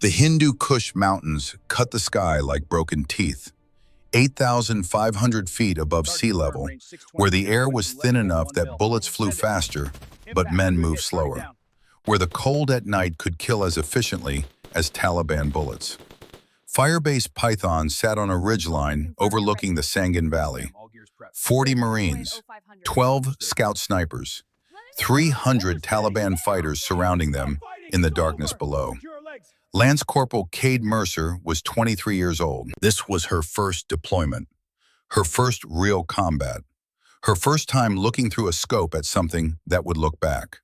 The Hindu Kush Mountains cut the sky like broken teeth, 8,500 feet above sea level, where the air was thin enough that bullets flew faster, but men moved slower, where the cold at night could kill as efficiently as Taliban bullets. Firebase Python sat on a ridgeline overlooking the Sangin Valley. 40 Marines, 12 scout snipers, 300 Taliban fighters surrounding them in the darkness below. Lance Corporal Cade Mercer was 23 years old. This was her first deployment, her first real combat, her first time looking through a scope at something that would look back.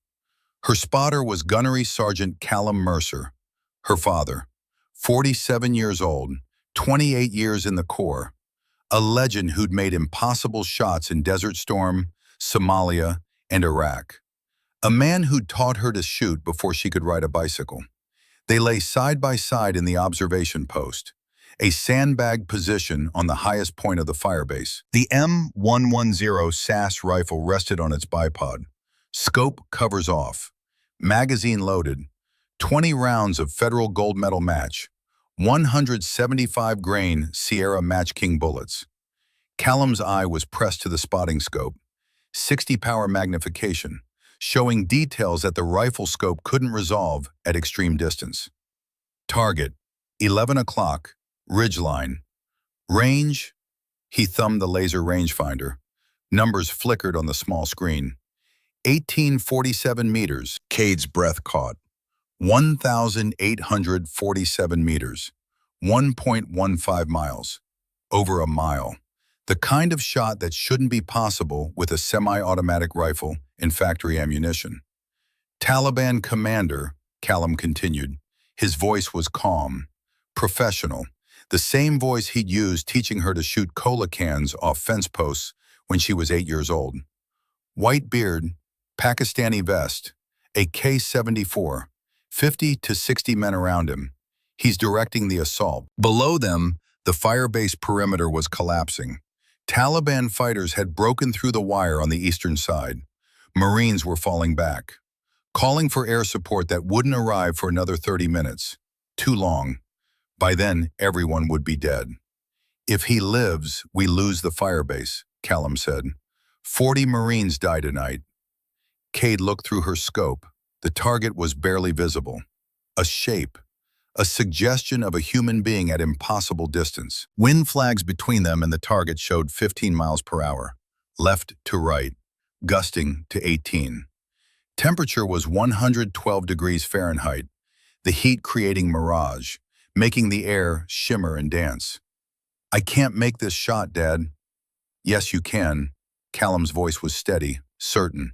Her spotter was Gunnery Sergeant Callum Mercer, her father, 47 years old, 28 years in the Corps, a legend who'd made impossible shots in Desert Storm, Somalia, and Iraq. A man who'd taught her to shoot before she could ride a bicycle. They lay side by side in the observation post, a sandbag position on the highest point of the firebase. The M110 SAS rifle rested on its bipod. Scope covers off. Magazine loaded. 20 rounds of Federal Gold Medal match. 175 grain Sierra Match King bullets. Callum's eye was pressed to the spotting scope. 60 power magnification, showing details that the rifle scope couldn't resolve at extreme distance. Target, 11 o'clock, ridgeline. Range, he thumbed the laser rangefinder. Numbers flickered on the small screen. 1847 meters, Cade's breath caught. 1,847 meters, 1.15 miles, over a mile. The kind of shot that shouldn't be possible with a semi-automatic rifle in factory ammunition. Taliban commander, Callum continued. His voice was calm, professional, the same voice he'd used teaching her to shoot cola cans off fence posts when she was 8 years old. White beard, Pakistani vest, a K-74, 50 to 60 men around him. He's directing the assault. Below them, the firebase perimeter was collapsing. Taliban fighters had broken through the wire on the eastern side. Marines were falling back, calling for air support that wouldn't arrive for another 30 minutes. Too long. By then, everyone would be dead. If he lives, we lose the firebase, Callum said. 40 Marines die tonight. Cade looked through her scope. The target was barely visible. A shape. A suggestion of a human being at impossible distance. Wind flags between them and the target showed 15 miles per hour, left to right, gusting to 18. Temperature was 112 degrees Fahrenheit, the heat creating mirage, making the air shimmer and dance. I can't make this shot, Dad. Yes, you can. Callum's voice was steady, certain.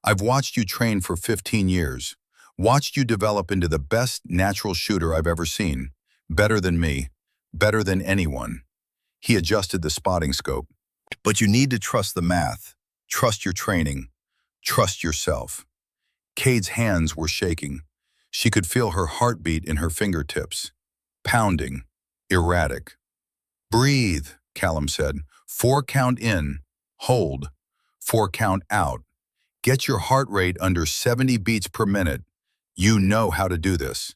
I've watched you train for 15 years. Watched you develop into the best natural shooter I've ever seen. Better than me. Better than anyone. He adjusted the spotting scope. But you need to trust the math. Trust your training. Trust yourself. Cade's hands were shaking. She could feel her heartbeat in her fingertips. Pounding. Erratic. Breathe, Callum said. 4 count in. Hold. 4 count out. Get your heart rate under 70 beats per minute. You know how to do this.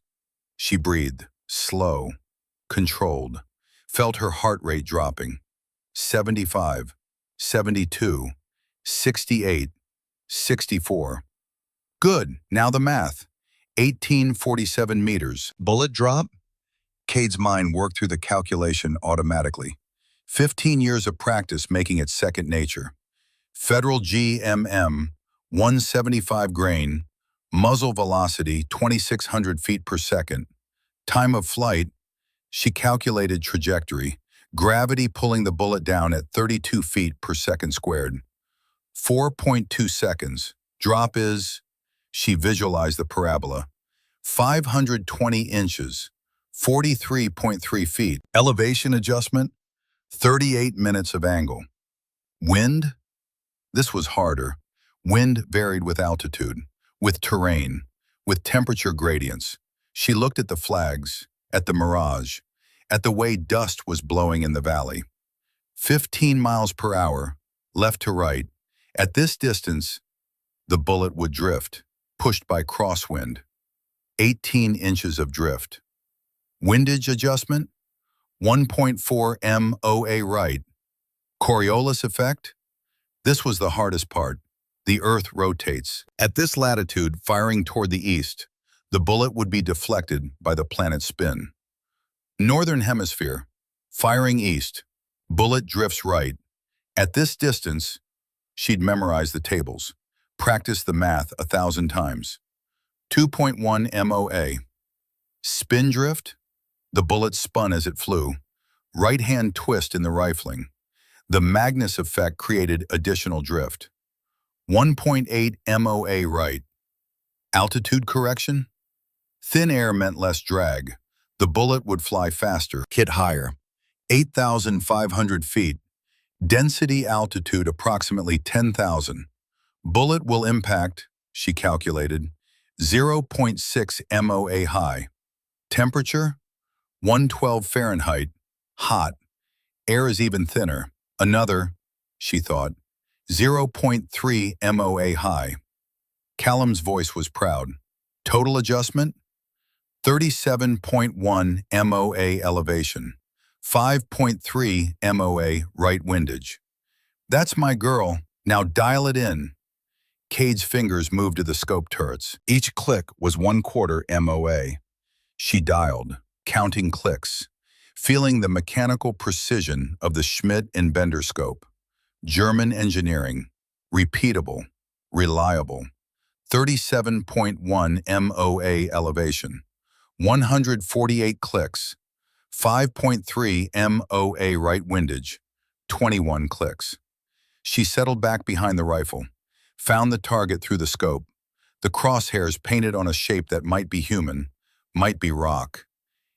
She breathed, slow, controlled, felt her heart rate dropping. 75, 72, 68, 64. Good, now the math. 1847 meters. Bullet drop? Cade's mind worked through the calculation automatically. 15 years of practice making it second nature. Federal GMM, 175 grain, muzzle velocity 2,600 feet per second. Time of flight, she calculated trajectory, gravity pulling the bullet down at 32 feet per second squared. 4.2 seconds. Drop is, she visualized the parabola, 520 inches, 43.3 feet. Elevation adjustment, 38 minutes of angle. Wind? This was harder. Wind varied with altitude, with terrain, with temperature gradients. She looked at the flags, at the mirage, at the way dust was blowing in the valley. 15 miles per hour, left to right. At this distance, the bullet would drift, pushed by crosswind. 18 inches of drift. Windage adjustment, 1.4 MOA right. Coriolis effect, this was the hardest part. The Earth rotates. At this latitude, firing toward the east, the bullet would be deflected by the planet's spin. Northern hemisphere, firing east, bullet drifts right. At this distance, she'd memorize the tables, practice the math 1,000 times. 2.1 MOA. Spin drift, the bullet spun as it flew. Right-hand twist in the rifling. The Magnus effect created additional drift. 1.8 MOA right. Altitude correction? Thin air meant less drag. The bullet would fly faster, hit higher. 8,500 feet. Density altitude approximately 10,000. Bullet will impact, she calculated, 0.6 MOA high. Temperature? 112 Fahrenheit. Hot. Air is even thinner. Another, she thought, 0.3 MOA high. Callum's voice was proud. Total adjustment? 37.1 MOA elevation. 5.3 MOA right windage. That's my girl. Now dial it in. Cade's fingers moved to the scope turrets. Each click was 1/4 MOA. She dialed, counting clicks, feeling the mechanical precision of the Schmidt and Bender scope. German engineering, repeatable, reliable. 37.1 MOA elevation, 148 clicks, 5.3 MOA right windage, 21 clicks. She settled back behind the rifle, found the target through the scope, the crosshairs painted on a shape that might be human, might be rock.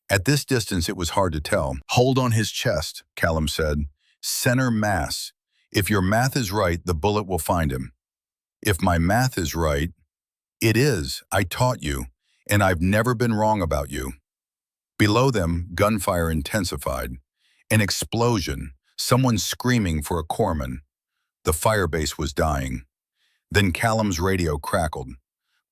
At this distance, it was hard to tell. Hold on his chest, Callum said. Center mass. If your math is right, the bullet will find him. If my math is right, it is. I taught you, and I've never been wrong about you. Below them, gunfire intensified. An explosion, someone screaming for a corpsman. The firebase was dying. Then Callum's radio crackled.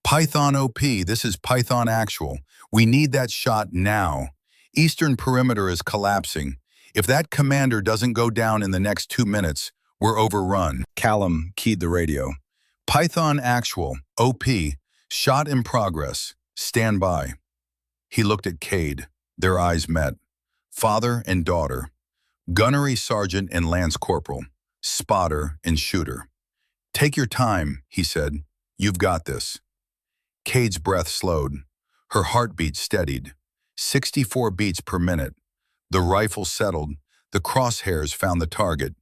Python OP, this is Python Actual. We need that shot now. Eastern perimeter is collapsing. If that commander doesn't go down in the next 2 minutes, we're overrun. Callum keyed the radio. Python Actual, OP, shot in progress. Stand by. He looked at Cade. Their eyes met. Father and daughter. Gunnery sergeant and lance corporal. Spotter and shooter. Take your time, he said. You've got this. Cade's breath slowed. Her heartbeat steadied. 64 beats per minute. The rifle settled. The crosshairs found the target.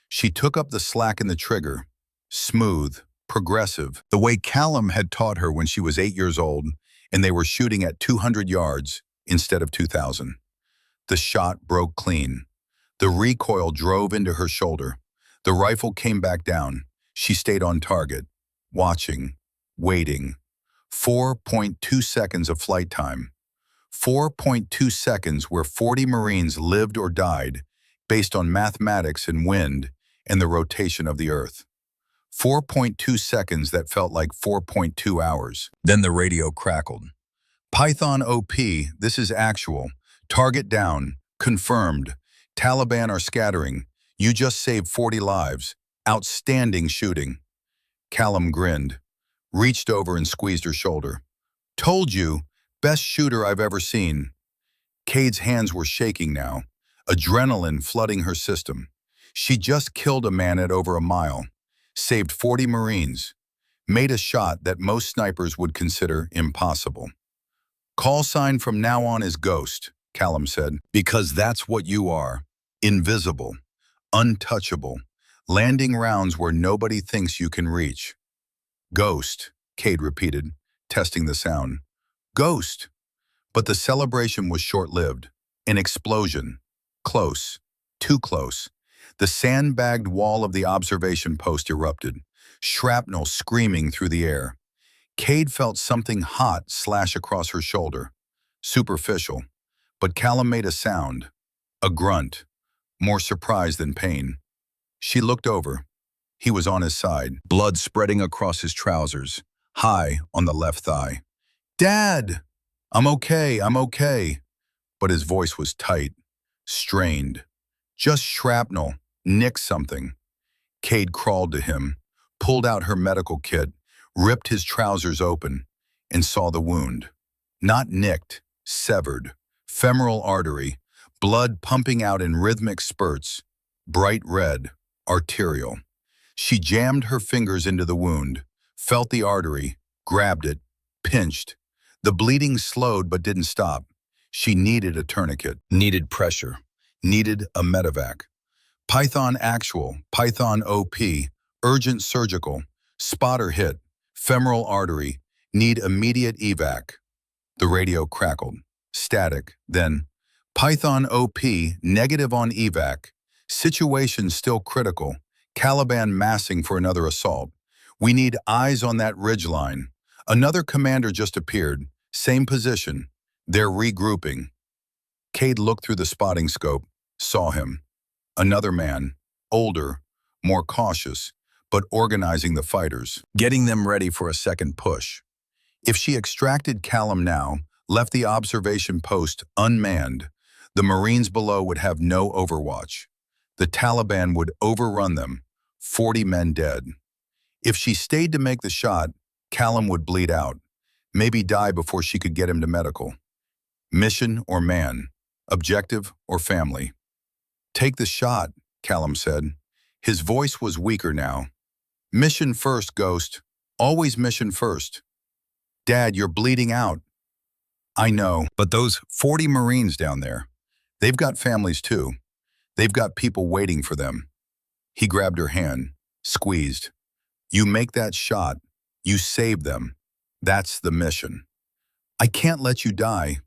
She took up the slack in the trigger. Smooth, progressive, the way Callum had taught her when she was 8 years old, and they were shooting at 200 yards instead of 2,000. The shot broke clean. The recoil drove into her shoulder. The rifle came back down. She stayed on target, watching, waiting. 4.2 seconds of flight time. 4.2 seconds where 40 Marines lived or died based on mathematics and wind and the rotation of the Earth. 4.2 seconds that felt like 4.2 hours. Then the radio crackled. Python OP, this is actual. Target down. Confirmed. Taliban are scattering. You just saved 40 lives. Outstanding shooting. Callum grinned, reached over and squeezed her shoulder. Told you, best shooter I've ever seen. Cade's hands were shaking now, adrenaline flooding her system. She just killed a man at over a mile, saved 40 Marines, made a shot that most snipers would consider impossible. Call sign from now on is Ghost, Callum said, because that's what you are. Invisible, untouchable, landing rounds where nobody thinks you can reach. Ghost, Cade repeated, testing the sound. Ghost. But the celebration was short-lived. An explosion. Close. Too close. The sandbagged wall of the observation post erupted, shrapnel screaming through the air. Cade felt something hot slash across her shoulder. Superficial. But Callum made a sound. A grunt. More surprise than pain. She looked over. He was on his side, blood spreading across his trousers, high on the left thigh. Dad! I'm okay. but his voice was tight, strained. Just shrapnel, nick something. Cade crawled to him, pulled out her medical kit, ripped his trousers open, and saw the wound. Not nicked, severed. Femoral artery, blood pumping out in rhythmic spurts, bright red, arterial. She jammed her fingers into the wound, felt the artery, grabbed it, pinched. The bleeding slowed but didn't stop. She needed a tourniquet, needed pressure, needed a medevac. Python actual, Python OP, urgent surgical, spotter hit, femoral artery, need immediate evac. The radio crackled, static, then Python OP, negative on evac, situation still critical, Caliban massing for another assault. We need eyes on that ridgeline. Another commander just appeared, same position. They're regrouping. Cade looked through the spotting scope, saw him. Another man, older, more cautious, but organizing the fighters, getting them ready for a second push. If she extracted Callum now, left the observation post unmanned, the Marines below would have no overwatch. The Taliban would overrun them, 40 men dead. If she stayed to make the shot, Callum would bleed out, maybe die before she could get him to medical. Mission or man, objective or family. Take the shot, Callum said. His voice was weaker now. Mission first, Ghost. Always mission first. Dad, you're bleeding out. I know, but those 40 Marines down there, they've got families too. They've got people waiting for them. He grabbed her hand, squeezed. You make that shot. You save them. That's the mission. I can't let you die.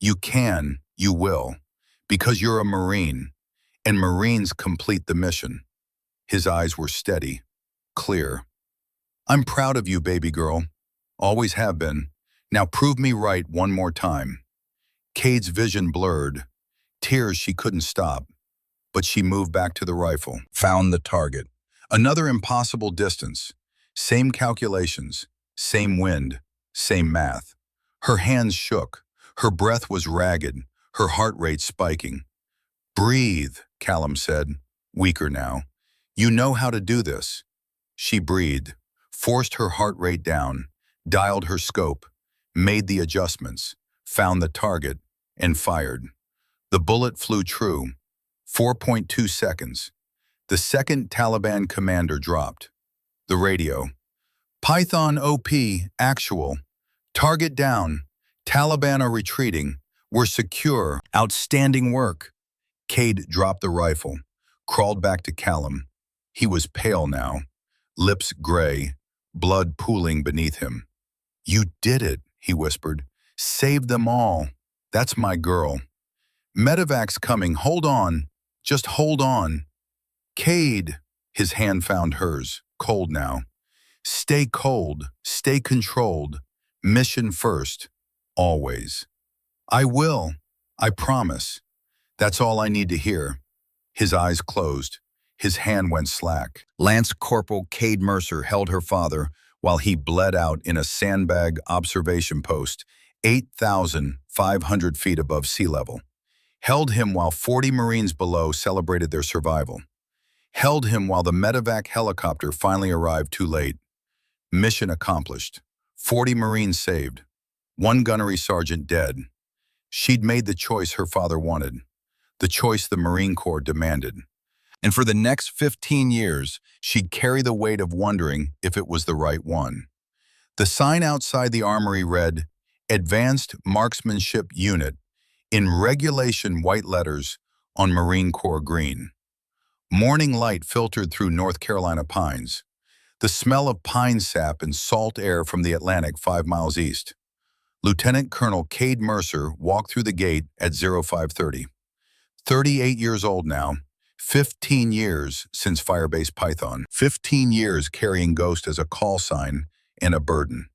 You can, you will, because you're a Marine, and Marines complete the mission. His eyes were steady, clear. I'm proud of you, baby girl. Always have been. Now prove me right one more time. Cade's vision blurred. Tears she couldn't stop. But she moved back to the rifle, found the target. Another impossible distance. Same calculations, same wind, same math. Her hands shook. Her breath was ragged, her heart rate spiking. Breathe, Callum said, weaker now. You know how to do this. She breathed, forced her heart rate down, dialed her scope, made the adjustments, found the target, and fired. The bullet flew true. 4.2 seconds. The second Taliban commander dropped. The radio. Python OP, actual. Target down. Taliban are retreating. We're secure. Outstanding work. Cade dropped the rifle, crawled back to Callum. He was pale now, lips gray, blood pooling beneath him. You did it, he whispered. Saved them all. That's my girl. Medevac's coming. Hold on. Just hold on. Cade, his hand found hers, cold now. Stay cold. Stay controlled. Mission first. Always. I will. I promise. That's all I need to hear. His eyes closed. His hand went slack. Lance Corporal Cade Mercer held her father while he bled out in a sandbag observation post 8,500 feet above sea level. Held him while 40 Marines below celebrated their survival. Held him while the medevac helicopter finally arrived too late. Mission accomplished. 40 Marines saved. One gunnery sergeant dead. She'd made the choice her father wanted. The choice the Marine Corps demanded. And for the next 15 years, she'd carry the weight of wondering if it was the right one. The sign outside the armory read, Advanced Marksmanship Unit, in regulation white letters on Marine Corps green. Morning light filtered through North Carolina pines. The smell of pine sap and salt air from the Atlantic 5 miles east. Lieutenant Colonel Cade Mercer walked through the gate at 0530. 38 years old now, 15 years since Firebase Python, 15 years carrying Ghost as a call sign and a burden.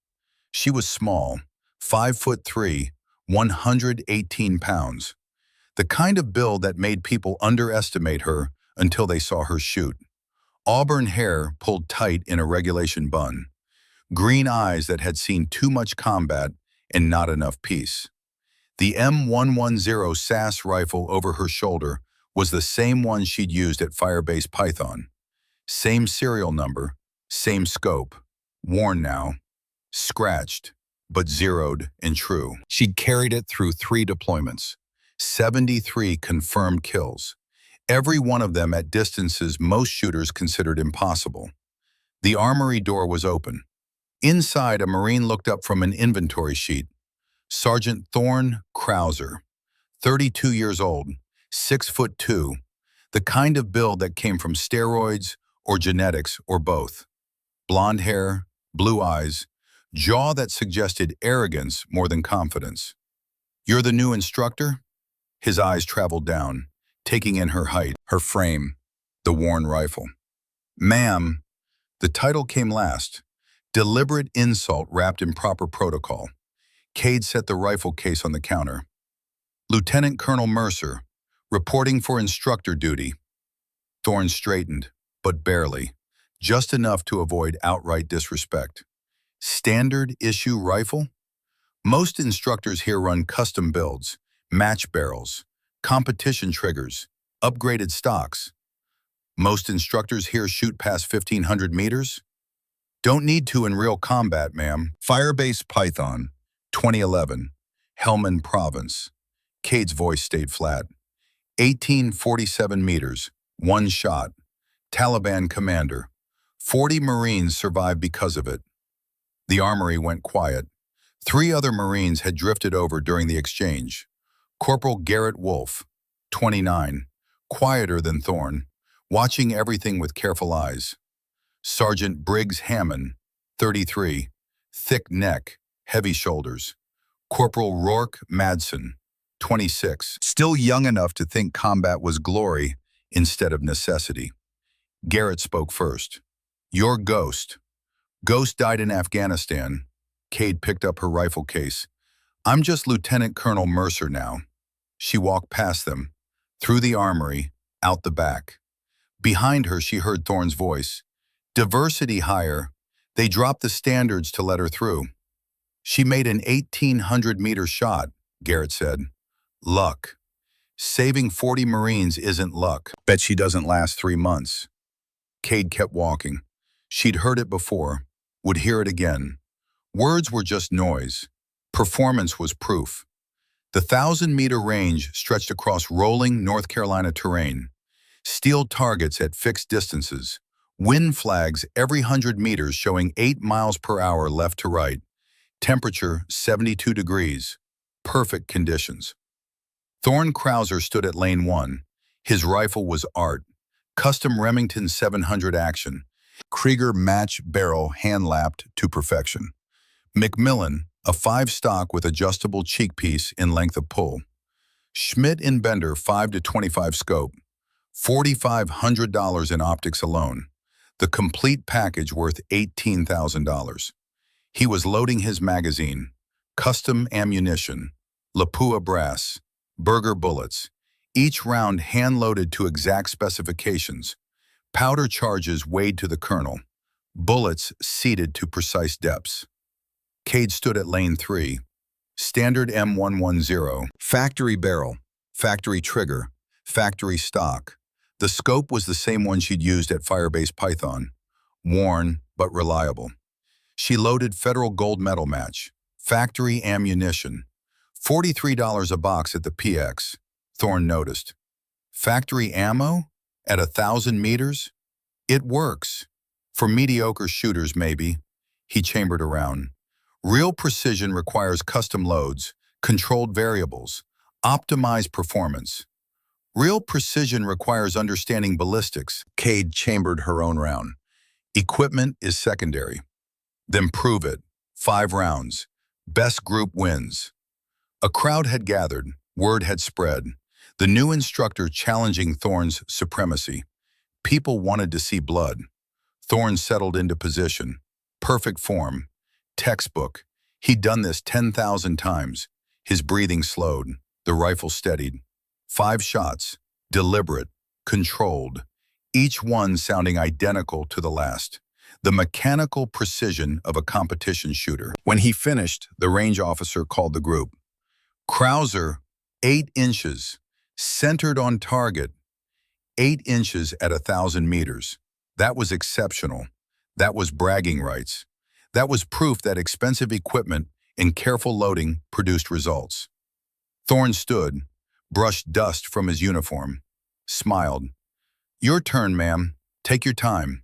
She was small, 5'3", 118 pounds. The kind of build that made people underestimate her until they saw her shoot. Auburn hair pulled tight in a regulation bun. Green eyes that had seen too much combat and not enough peace. The M110 SAS rifle over her shoulder was the same one she'd used at Firebase Python. Same serial number, same scope, worn now, scratched, but zeroed and true. She'd carried it through 3 deployments, 73 confirmed kills, every one of them at distances most shooters considered impossible. The armory door was open. Inside, a Marine looked up from an inventory sheet. Sergeant Thorn Krauser, 32 years old, 6'2", the kind of build that came from steroids or genetics or both. Blonde hair, blue eyes, jaw that suggested arrogance more than confidence. "You're the new instructor?" His eyes traveled down, taking in her height, her frame, the worn rifle. "Ma'am," the title came last. Deliberate insult wrapped in proper protocol. Cade set the rifle case on the counter. "Lieutenant Colonel Mercer, reporting for instructor duty." Thorne straightened, but barely, just enough to avoid outright disrespect. "Standard issue rifle?" Most instructors here run custom builds, match barrels, competition triggers, upgraded stocks. "Most instructors here shoot past 1,500 meters?" "Don't need to in real combat, ma'am." Firebase Python, 2011, Helmand Province. Cade's voice stayed flat. 1847 meters, 1 shot. Taliban commander. 40 Marines survived because of it. The armory went quiet. 3 other Marines had drifted over during the exchange. Corporal Garrett Wolfe, 29, quieter than Thorne, watching everything with careful eyes. Sergeant Briggs Hammond, 33, thick neck, heavy shoulders. Corporal Rourke Madsen, 26, still young enough to think combat was glory instead of necessity. Garrett spoke first. "Your Ghost. Ghost died in Afghanistan." Cade picked up her rifle case. "I'm just Lieutenant Colonel Mercer now." She walked past them, through the armory, out the back. Behind her, she heard Thorne's voice. "Diversity hire. They dropped the standards to let her through." "She made an 1,800-meter shot," Garrett said. "Luck. Saving 40 Marines isn't luck. Bet she doesn't last 3 months." Cade kept walking. She'd heard it before, would hear it again. Words were just noise. Performance was proof. The 1,000-meter range stretched across rolling North Carolina terrain. Steel targets at fixed distances. Wind flags every 100 meters showing 8 miles per hour left to right. Temperature 72 degrees. Perfect conditions. Thorn Krauser stood at lane 1. His rifle was art. Custom Remington 700 action. Krieger match barrel hand-lapped to perfection. McMillan, a 5 stock with adjustable cheek piece in length of pull. Schmidt & Bender 5 to 25 scope. $4,500 in optics alone. The complete package worth $18,000. He was loading his magazine. Custom ammunition. Lapua brass. Burger bullets. Each round hand-loaded to exact specifications. Powder charges weighed to the kernel. Bullets seated to precise depths. Cade stood at lane 3. Standard M110. Factory barrel. Factory trigger. Factory stock. The scope was the same one she'd used at Firebase Python. Worn, but reliable. She loaded Federal Gold Medal match. Factory ammunition. $43 a box at the PX. Thorne noticed. Factory ammo? At 1,000 meters? It works. For mediocre shooters, maybe. He chambered around. Real precision requires custom loads, controlled variables, optimized performance. Real precision requires understanding ballistics. Cade chambered her own round. Equipment is secondary. Then prove it. 5 rounds. Best group wins. A crowd had gathered. Word had spread. The new instructor challenging Thorne's supremacy. People wanted to see blood. Thorne settled into position. Perfect form. Textbook. He'd done this 10,000 times. His breathing slowed. The rifle steadied. 5 shots. Deliberate. Controlled. Each one sounding identical to the last. The mechanical precision of a competition shooter. When he finished, the range officer called the group. Krauser, 8 inches, centered on target, 8 inches at 1,000 meters. That was exceptional. That was bragging rights. That was proof that expensive equipment and careful loading produced results. Thorne stood, brushed dust from his uniform, smiled. "Your turn, ma'am. Take your time."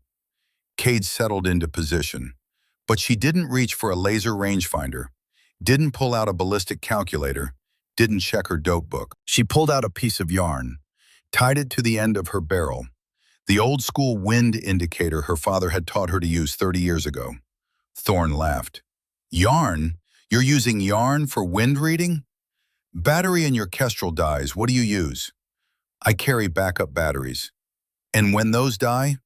Cade settled into position, but she didn't reach for a laser rangefinder, didn't pull out a ballistic calculator, didn't check her dope book. She pulled out a piece of yarn, tied it to the end of her barrel, the old-school wind indicator her father had taught her to use 30 years ago. Thorne laughed. "Yarn? You're using yarn for wind reading? Battery in your Kestrel dies. What do you use?" "I carry backup batteries." "And when those die?"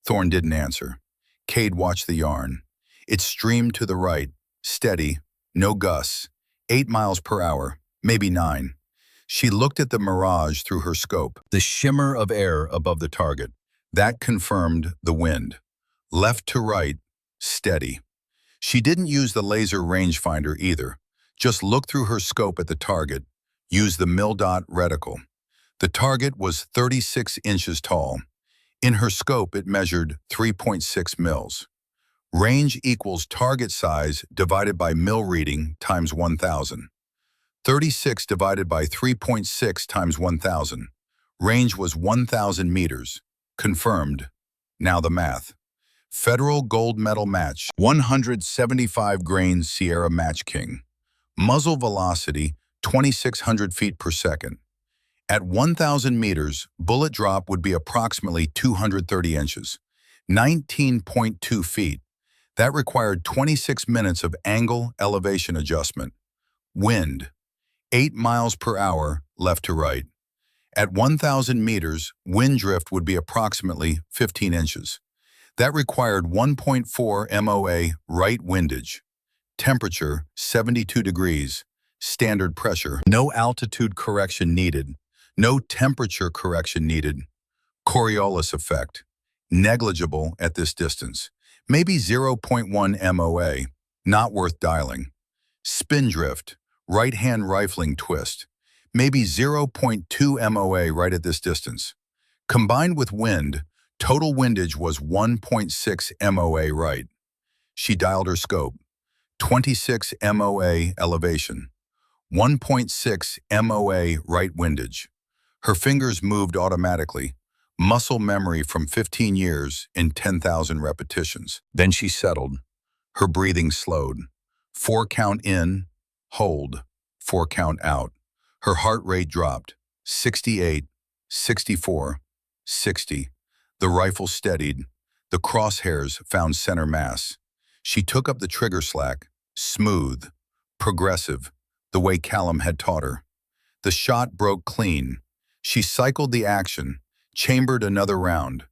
Thorne didn't answer. Cade watched the yarn. It streamed to the right, steady, no gusts, 8 miles per hour, maybe 9. She looked at the mirage through her scope, the shimmer of air above the target. That confirmed the wind. Left to right, steady. She didn't use the laser rangefinder either, just looked through her scope at the target, used the mil-dot reticle. The target was 36 inches tall. In her scope, it measured 3.6 mils. Range equals target size divided by mil reading times 1,000. 36 divided by 3.6 times 1,000. Range was 1,000 meters. Confirmed. Now the math. Federal gold medal match, 175 grains Sierra Match King. Muzzle velocity, 2,600 feet per second. At 1,000 meters, bullet drop would be approximately 230 inches, 19.2 feet. That required 26 minutes of angle elevation adjustment. Wind, 8 miles per hour left to right. At 1,000 meters, wind drift would be approximately 15 inches. That required 1.4 MOA right windage. Temperature, 72 degrees. Standard pressure. No altitude correction needed. No temperature correction needed. Coriolis effect. Negligible at this distance. Maybe 0.1 MOA. Not worth dialing. Spin drift. Right-hand rifling twist. Maybe 0.2 MOA right at this distance. Combined with wind, total windage was 1.6 MOA right. She dialed her scope. 26 MOA elevation. 1.6 MOA right windage. Her fingers moved automatically, muscle memory from 15 years in 10,000 repetitions. Then she settled. Her breathing slowed. 4 count in, hold, 4 count out. Her heart rate dropped. 68, 64, 60. The rifle steadied. The crosshairs found center mass. She took up the trigger slack, smooth, progressive, the way Callum had taught her. The shot broke clean. She cycled the action, chambered another round.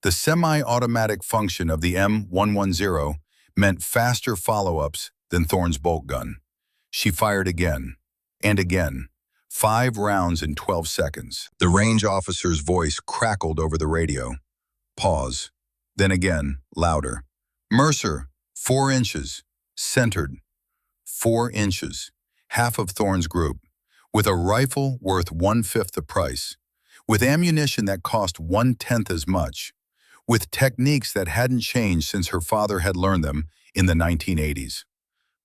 The semi-automatic function of the M110 meant faster follow-ups than Thorne's bolt gun. She fired again, and again, 5 rounds in 12 seconds. The range officer's voice crackled over the radio. Pause. Then again, louder. "Mercer, 4 inches, centered." 4 inches, half of Thorne's group, with a rifle worth 1/5 the price, with ammunition that cost 1/10 as much, with techniques that hadn't changed since her father had learned them in the 1980s.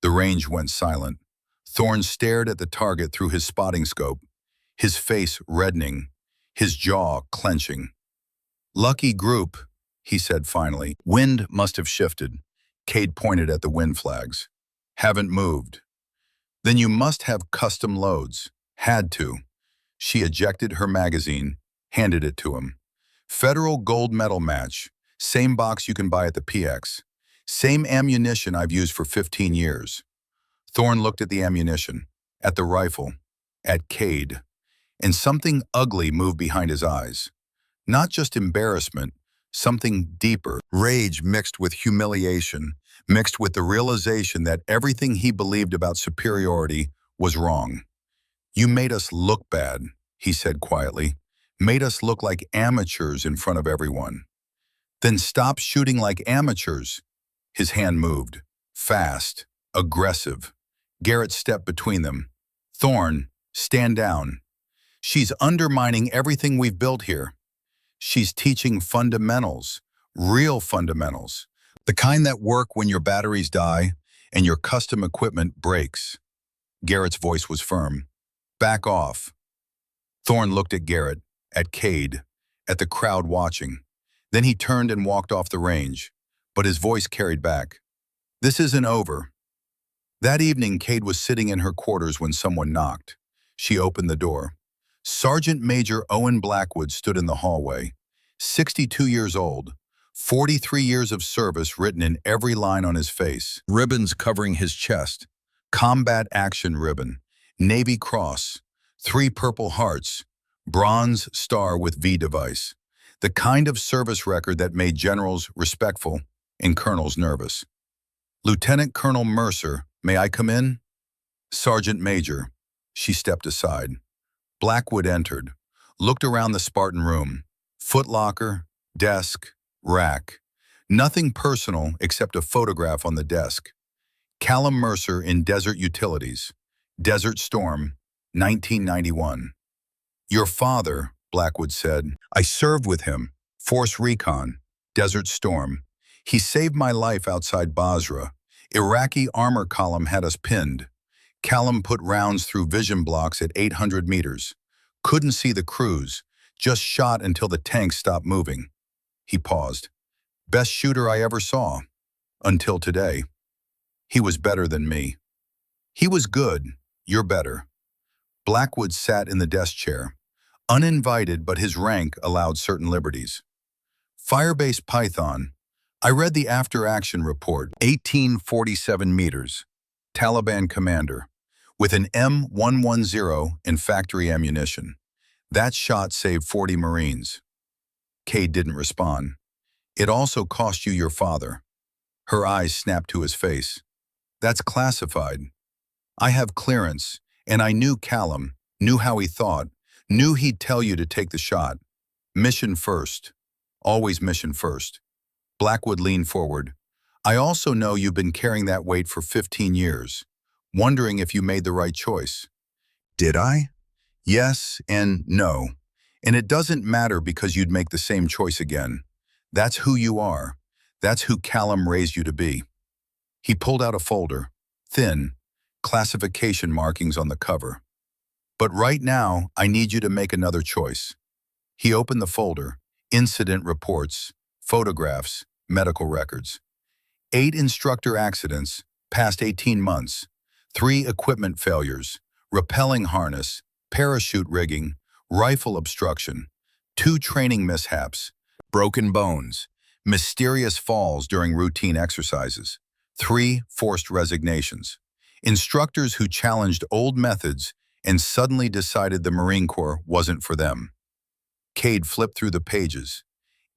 The range went silent. Thorne stared at the target through his spotting scope, his face reddening, his jaw clenching. "Lucky group," he said finally. "Wind must have shifted." Cade pointed at the wind flags. "Haven't moved." "Then you must have custom loads." "Had to." She ejected her magazine, handed it to him. "Federal gold medal match. Same box you can buy at the PX. Same ammunition I've used for 15 years. Thorne looked at the ammunition, at the rifle, at Cade, and something ugly moved behind his eyes. Not just embarrassment, something deeper. Rage mixed with humiliation, mixed with the realization that everything he believed about superiority was wrong. "You made us look bad," he said quietly. "Made us look like amateurs in front of everyone." "Then stop shooting like amateurs." His hand moved. Fast. Aggressive. Garrett stepped between them. Thorne, stand down. She's undermining everything we've built here. She's teaching fundamentals, real fundamentals, the kind that work when your batteries die and your custom equipment breaks. Garrett's voice was firm. Back off. Thorne looked at Garrett, at Cade, at the crowd watching. Then he turned and walked off the range, but his voice carried back. This isn't over. That evening, Cade was sitting in her quarters when someone knocked. She opened the door. Sergeant Major Owen Blackwood stood in the hallway, 62 years old, 43 years of service written in every line on his face, ribbons covering his chest, combat action ribbon, Navy Cross, 3 Purple Hearts, bronze star with V device, the kind of service record that made generals respectful and colonels nervous. Lieutenant Colonel Mercer, may I come in? Sergeant Major. She stepped aside. Blackwood entered, looked around the Spartan room. Footlocker, desk, rack. Nothing personal except a photograph on the desk. Callum Mercer in Desert Utilities. Desert Storm, 1991. Your father, Blackwood said. I served with him. Force Recon, Desert Storm. He saved my life outside Basra. Iraqi armor column had us pinned. Callum put rounds through vision blocks at 800 meters. Couldn't see the crews, just shot until the tanks stopped moving. He paused. Best shooter I ever saw. Until today. He was better than me. He was good. You're better. Blackwood sat in the desk chair. Uninvited, but his rank allowed certain liberties. Firebase Python. I read the after-action report. 1847 meters. Taliban commander. With an M110 and factory ammunition. That shot saved 40 Marines. Cade didn't respond. It also cost you your father. Her eyes snapped to his face. That's classified. I have clearance, and I knew Callum, knew how he thought, knew he'd tell you to take the shot. Mission first. Always mission first. Blackwood leaned forward. I also know you've been carrying that weight for 15 years, wondering if you made the right choice. Did I? Yes and no. And it doesn't matter because you'd make the same choice again. That's who you are. That's who Callum raised you to be. He pulled out a folder, thin, classification markings on the cover. But right now, I need you to make another choice. He opened the folder, incident reports, photographs, medical records. 8 instructor accidents, past 18 months. 3 equipment failures, rappelling harness, parachute rigging, rifle obstruction. 2 training mishaps, broken bones, mysterious falls during routine exercises. 3 forced resignations. Instructors who challenged old methods and suddenly decided the Marine Corps wasn't for them. Cade flipped through the pages.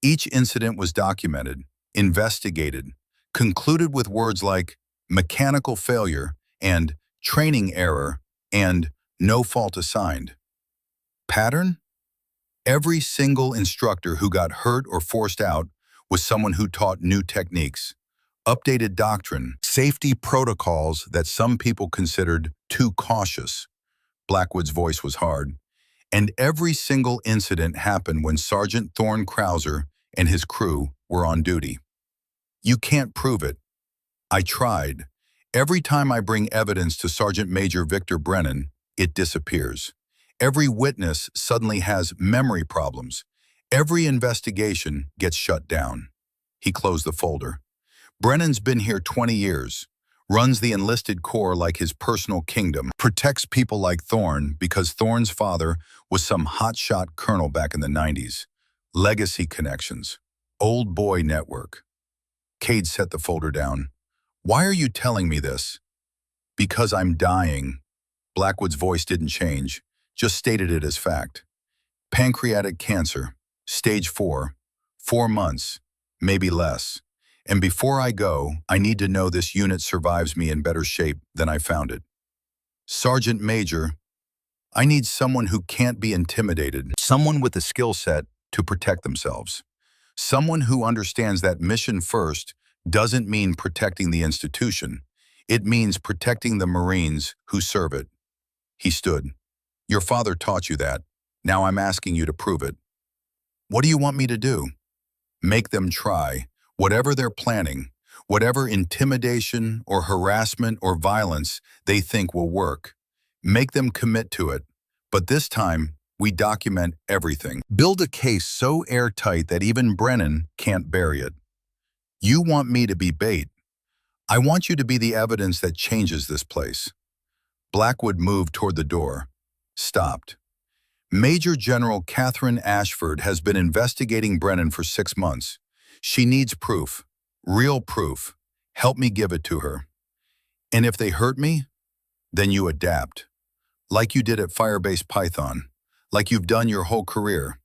Each incident was documented, investigated, concluded with words like mechanical failure and training error and no fault assigned. Pattern? Every single instructor who got hurt or forced out was someone who taught new techniques, updated doctrine, safety protocols that some people considered too cautious. Blackwood's voice was hard. And every single incident happened when Sergeant Thorne Krauser and his crew were on duty. You can't prove it. I tried. Every time I bring evidence to Sergeant Major Victor Brennan, it disappears. Every witness suddenly has memory problems. Every investigation gets shut down. He closed the folder. Brennan's been here 20 years, runs the enlisted corps like his personal kingdom, protects people like Thorne because Thorne's father was some hotshot colonel back in the 90s. Legacy connections. Old boy network. Cade set the folder down. Why are you telling me this? Because I'm dying. Blackwood's voice didn't change, just stated it as fact. Pancreatic cancer, stage 4, 4 months, maybe less. And before I go, I need to know this unit survives me in better shape than I found it. Sergeant Major, I need someone who can't be intimidated, someone with the skill set to protect themselves. Someone who understands that mission first doesn't mean protecting the institution. It means protecting the Marines who serve it. He stood. Your father taught you that. Now I'm asking you to prove it. What do you want me to do? Make them try. Whatever they're planning, whatever intimidation or harassment or violence they think will work. Make them commit to it. But this time, we document everything. Build a case so airtight that even Brennan can't bury it. You want me to be bait. I want you to be the evidence that changes this place. Blackwood moved toward the door. Stopped. Major General Catherine Ashford has been investigating Brennan for 6 months. She needs proof. Real proof. Help me give it to her. And if they hurt me, then you adapt. Like you did at Firebase Python. Like you've done your whole career.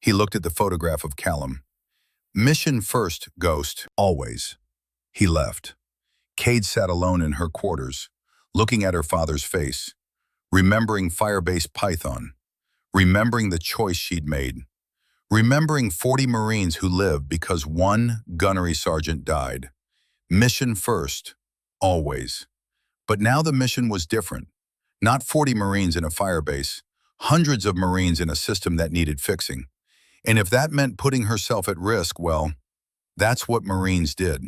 He looked at the photograph of Callum. Mission first, Ghost. Always. He left. Cade sat alone in her quarters, looking at her father's face, remembering Firebase Python, remembering the choice she'd made, remembering 40 Marines who lived because one gunnery sergeant died. Mission first, always. But now the mission was different. Not 40 Marines in a firebase, hundreds of Marines in a system that needed fixing. And if that meant putting herself at risk, well, that's what Marines did.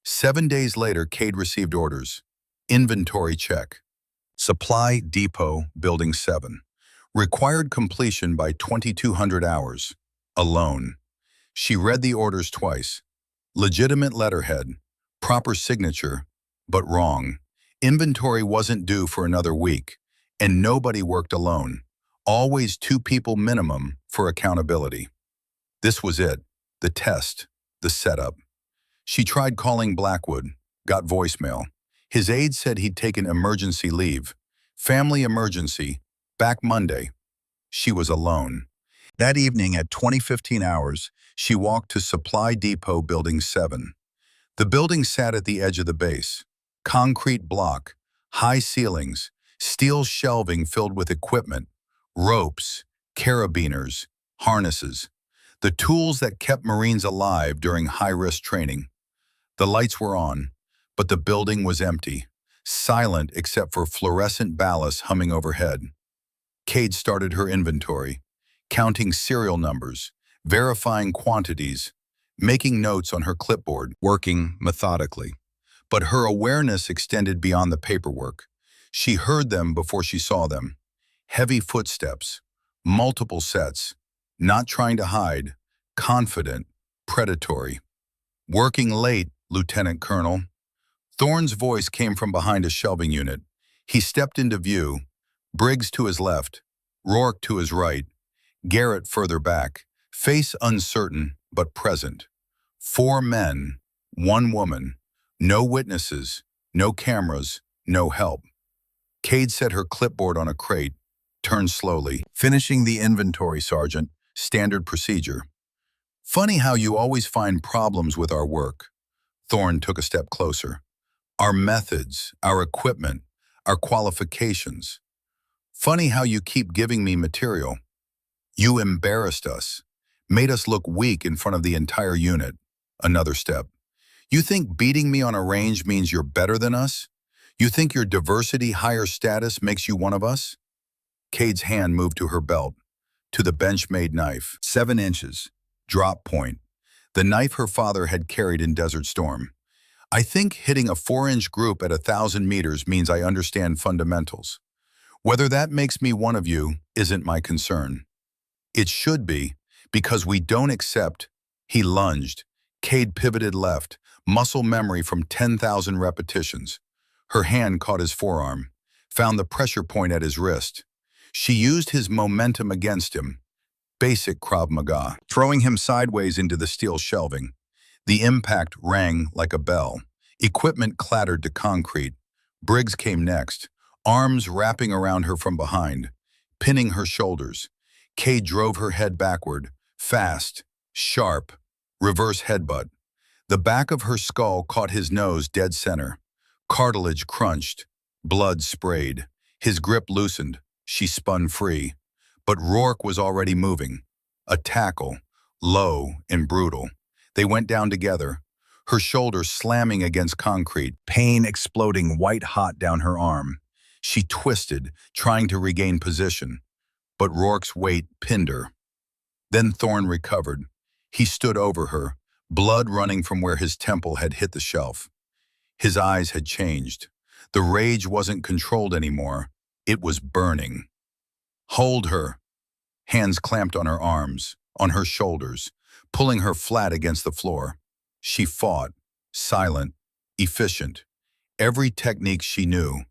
7 days later, Cade received orders. Inventory check. Supply Depot, Building 7. Required completion by 2200 hours. Alone. She read the orders twice. Legitimate letterhead. Proper signature, but wrong. Inventory wasn't due for another week, and nobody worked alone. Always 2 people minimum for accountability. This was it. The test. The setup. She tried calling Blackwood. Got voicemail. His aide said he'd taken emergency leave. Family emergency. Back Monday. She was alone. That evening at 20:15 hours, she walked to Supply Depot Building 7. The building sat at the edge of the base. Concrete block, high ceilings, steel shelving filled with equipment, ropes, carabiners, harnesses, the tools that kept Marines alive during high-risk training. The lights were on, but the building was empty, silent except for fluorescent ballast humming overhead. Cade started her inventory, counting serial numbers, verifying quantities, making notes on her clipboard, working methodically. But her awareness extended beyond the paperwork. She heard them before she saw them. Heavy footsteps, multiple sets, not trying to hide, confident, predatory. Working late, Lieutenant Colonel. Thorne's voice came from behind a shelving unit. He stepped into view, Briggs to his left, Rourke to his right, Garrett further back, face uncertain but present. 4 men, 1 woman, no witnesses, no cameras, no help. Cade set her clipboard on a crate, turned slowly. Finishing the inventory, Sergeant. Standard procedure. Funny how you always find problems with our work. Thorne took a step closer. Our methods, our equipment, our qualifications. Funny how you keep giving me material. You embarrassed us, made us look weak in front of the entire unit. Another step. You think beating me on a range means you're better than us? You think your diversity, higher status makes you one of us? Cade's hand moved to her belt, to the bench-made knife. 7 inches. Drop point. The knife her father had carried in Desert Storm. I think hitting a 4-inch group at 1,000 meters means I understand fundamentals. Whether that makes me one of you isn't my concern. It should be, because we don't accept. He lunged. Cade pivoted left, muscle memory from 10,000 repetitions. Her hand caught his forearm, found the pressure point at his wrist. She used his momentum against him. Basic Krav Maga, throwing him sideways into the steel shelving. The impact rang like a bell. Equipment clattered to concrete. Briggs came next, arms wrapping around her from behind, pinning her shoulders. Cade drove her head backward, fast, sharp, reverse headbutt. The back of her skull caught his nose dead center. Cartilage crunched, blood sprayed. His grip loosened. She spun free. But Rourke was already moving. A tackle, low and brutal. They went down together, her shoulder slamming against concrete, pain exploding white-hot down her arm. She twisted, trying to regain position, but Rourke's weight pinned her. Then Thorne recovered. He stood over her, blood running from where his temple had hit the shelf. His eyes had changed. The rage wasn't controlled anymore. It was burning. Hold her. Hands clamped on her arms, on her shoulders, pulling her flat against the floor. She fought, silent, efficient. Every technique she knew.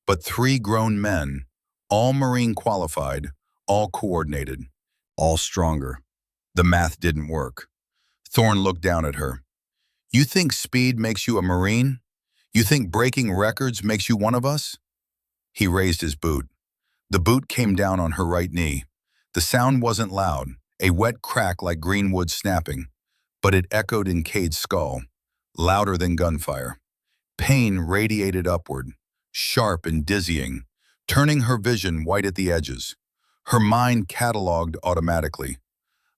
But three grown men, all Marine qualified, all coordinated, all stronger. The math didn't work. Thorne looked down at her. You think speed makes you a Marine? You think breaking records makes you one of us? He raised his boot. The boot came down on her right knee. The sound wasn't loud, a wet crack like green wood snapping, but it echoed in Cade's skull, louder than gunfire. Pain radiated upward, sharp and dizzying, turning her vision white at the edges. Her mind cataloged automatically.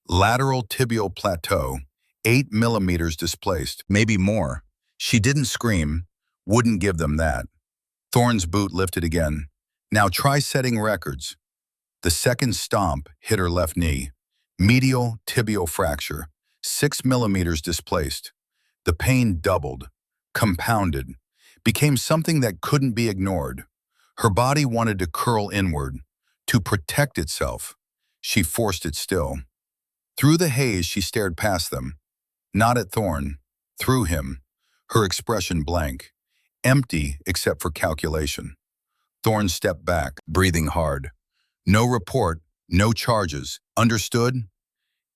Lateral tibial plateau, 8 millimeters displaced, maybe more. She didn't scream, wouldn't give them that. Thorne's boot lifted again. Now try setting records. The second stomp hit her left knee. Medial tibial fracture, 6 millimeters displaced. The pain doubled, compounded, became something that couldn't be ignored. Her body wanted to curl inward, to protect itself. She forced it still. Through the haze, she stared past them. Not at Thorne, through him, her expression blank, empty except for calculation. Thorne stepped back, breathing hard. No report, no charges. Understood?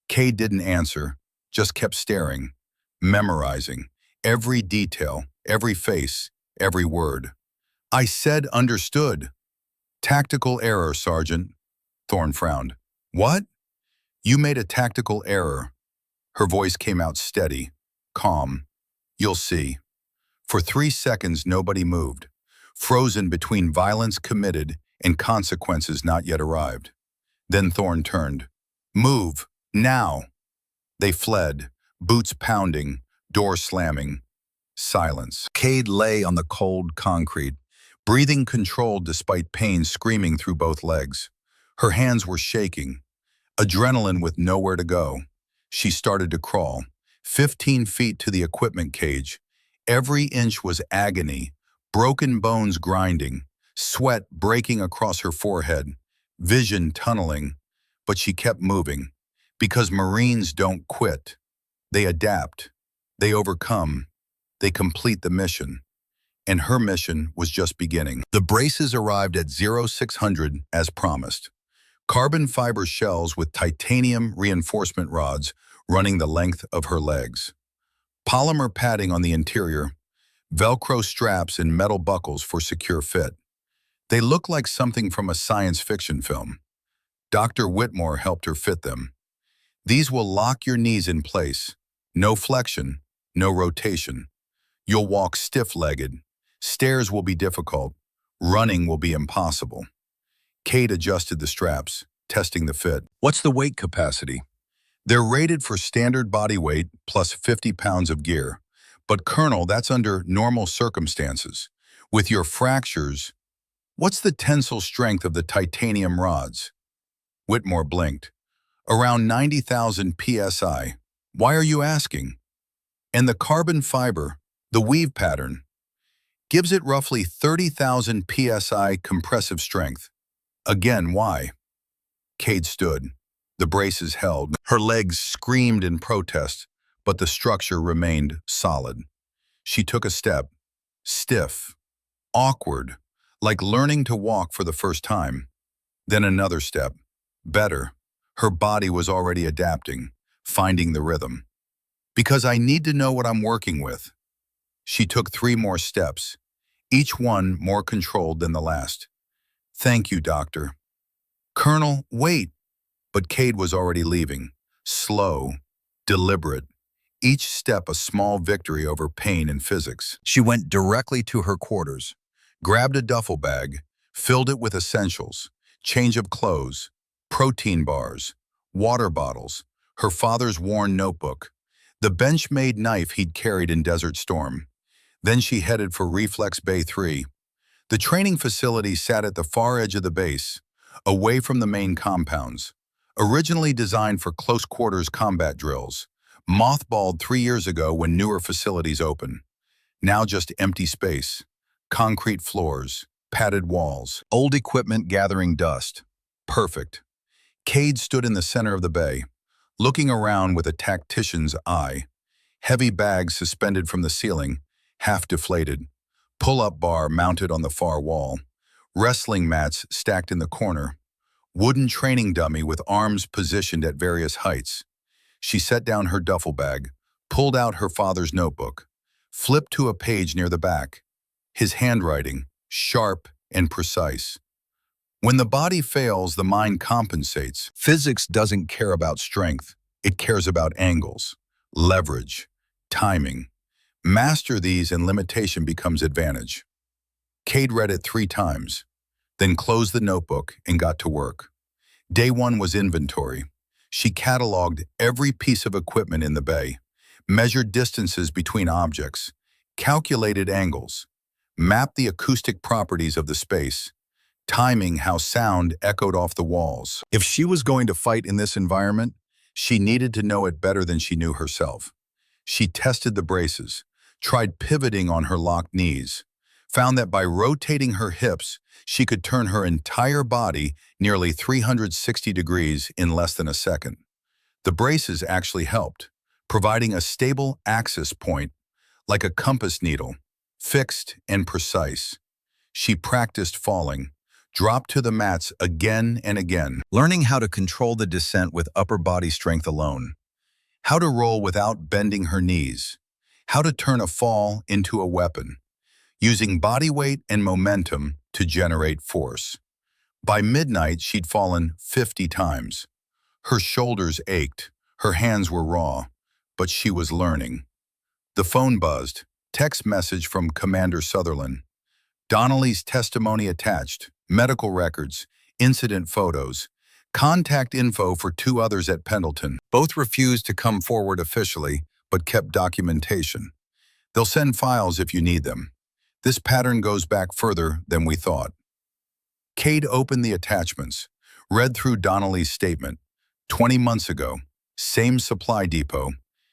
Cade didn't answer, just kept staring, memorizing, every detail, every face, every word. I said understood. Tactical error, Sergeant. Thorne frowned. What? You made a tactical error. Her voice came out steady, calm. You'll see. For 3 seconds, nobody moved, frozen between violence committed and consequences not yet arrived. Then Thorne turned. Move, now. They fled, boots pounding, door slamming. Silence. Cade lay on the cold concrete, breathing controlled despite pain screaming through both legs. Her hands were shaking, adrenaline with nowhere to go. She started to crawl, 15 feet to the equipment cage. Every inch was agony, broken bones grinding, sweat breaking across her forehead, vision tunneling. But she kept moving, because Marines don't quit. They adapt, they overcome, they complete the mission. And her mission was just beginning. The braces arrived at 0600 as promised. Carbon fiber shells with titanium reinforcement rods running the length of her legs. Polymer padding on the interior, Velcro straps and metal buckles for secure fit. They looked like something from a science fiction film. Dr. Whitmore helped her fit them. These will lock your knees in place. No flexion, no rotation. You'll walk stiff-legged. Stairs will be difficult. Running will be impossible. Cade adjusted the straps, testing the fit. What's the weight capacity? They're rated for standard body weight plus 50 pounds of gear. But Colonel, that's under normal circumstances. With your fractures, what's the tensile strength of the titanium rods? Whitmore blinked. Around 90,000 psi. Why are you asking? And the carbon fiber, the weave pattern, gives it roughly 30,000 psi compressive strength. Again, why? Cade stood. The braces held. Her legs screamed in protest, but the structure remained solid. She took a step, stiff, awkward, like learning to walk for the first time. Then another step, better. Her body was already adapting, finding the rhythm. Because I need to know what I'm working with. She took 3 more steps, each one more controlled than the last. Thank you, Doctor. Colonel, wait. But Cade was already leaving, slow, deliberate, each step a small victory over pain and physics. She went directly to her quarters, grabbed a duffel bag, filled it with essentials, change of clothes, protein bars, water bottles, her father's worn notebook, the bench-made knife he'd carried in Desert Storm. Then she headed for Reflex Bay 3. The training facility sat at the far edge of the base, away from the main compounds. Originally designed for close-quarters combat drills, mothballed 3 years ago when newer facilities opened. Now just empty space, concrete floors, padded walls, old equipment gathering dust. Perfect. Cade stood in the center of the bay, looking around with a tactician's eye. Heavy bags suspended from the ceiling, half deflated. Pull-up bar mounted on the far wall. Wrestling mats stacked in the corner. Wooden training dummy with arms positioned at various heights. She set down her duffel bag, pulled out her father's notebook, flipped to a page near the back. His handwriting, sharp and precise. When the body fails, the mind compensates. Physics doesn't care about strength. It cares about angles, leverage, timing. Master these and limitation becomes advantage. Cade read it 3 times, then closed the notebook and got to work. Day 1 was inventory. She cataloged every piece of equipment in the bay, measured distances between objects, calculated angles, mapped the acoustic properties of the space, timing how sound echoed off the walls. If she was going to fight in this environment, she needed to know it better than she knew herself. She tested the braces, tried pivoting on her locked knees, found that by rotating her hips, she could turn her entire body nearly 360 degrees in less than a second. The braces actually helped, providing a stable axis point, like a compass needle, fixed and precise. She practiced falling, dropped to the mats again and again, learning how to control the descent with upper body strength alone, how to roll without bending her knees, how to turn a fall into a weapon, using body weight and momentum to generate force. By midnight, she'd fallen 50 times. Her shoulders ached, her hands were raw, but she was learning. The phone buzzed, text message from Commander Sutherland. Donnelly's testimony attached, medical records, incident photos, contact info for 2 others at Pendleton. Both refused to come forward officially, but kept documentation. They'll send files if you need them. This pattern goes back further than we thought. Cade opened the attachments, read through Donnelly's statement. 20 months ago, same supply depot,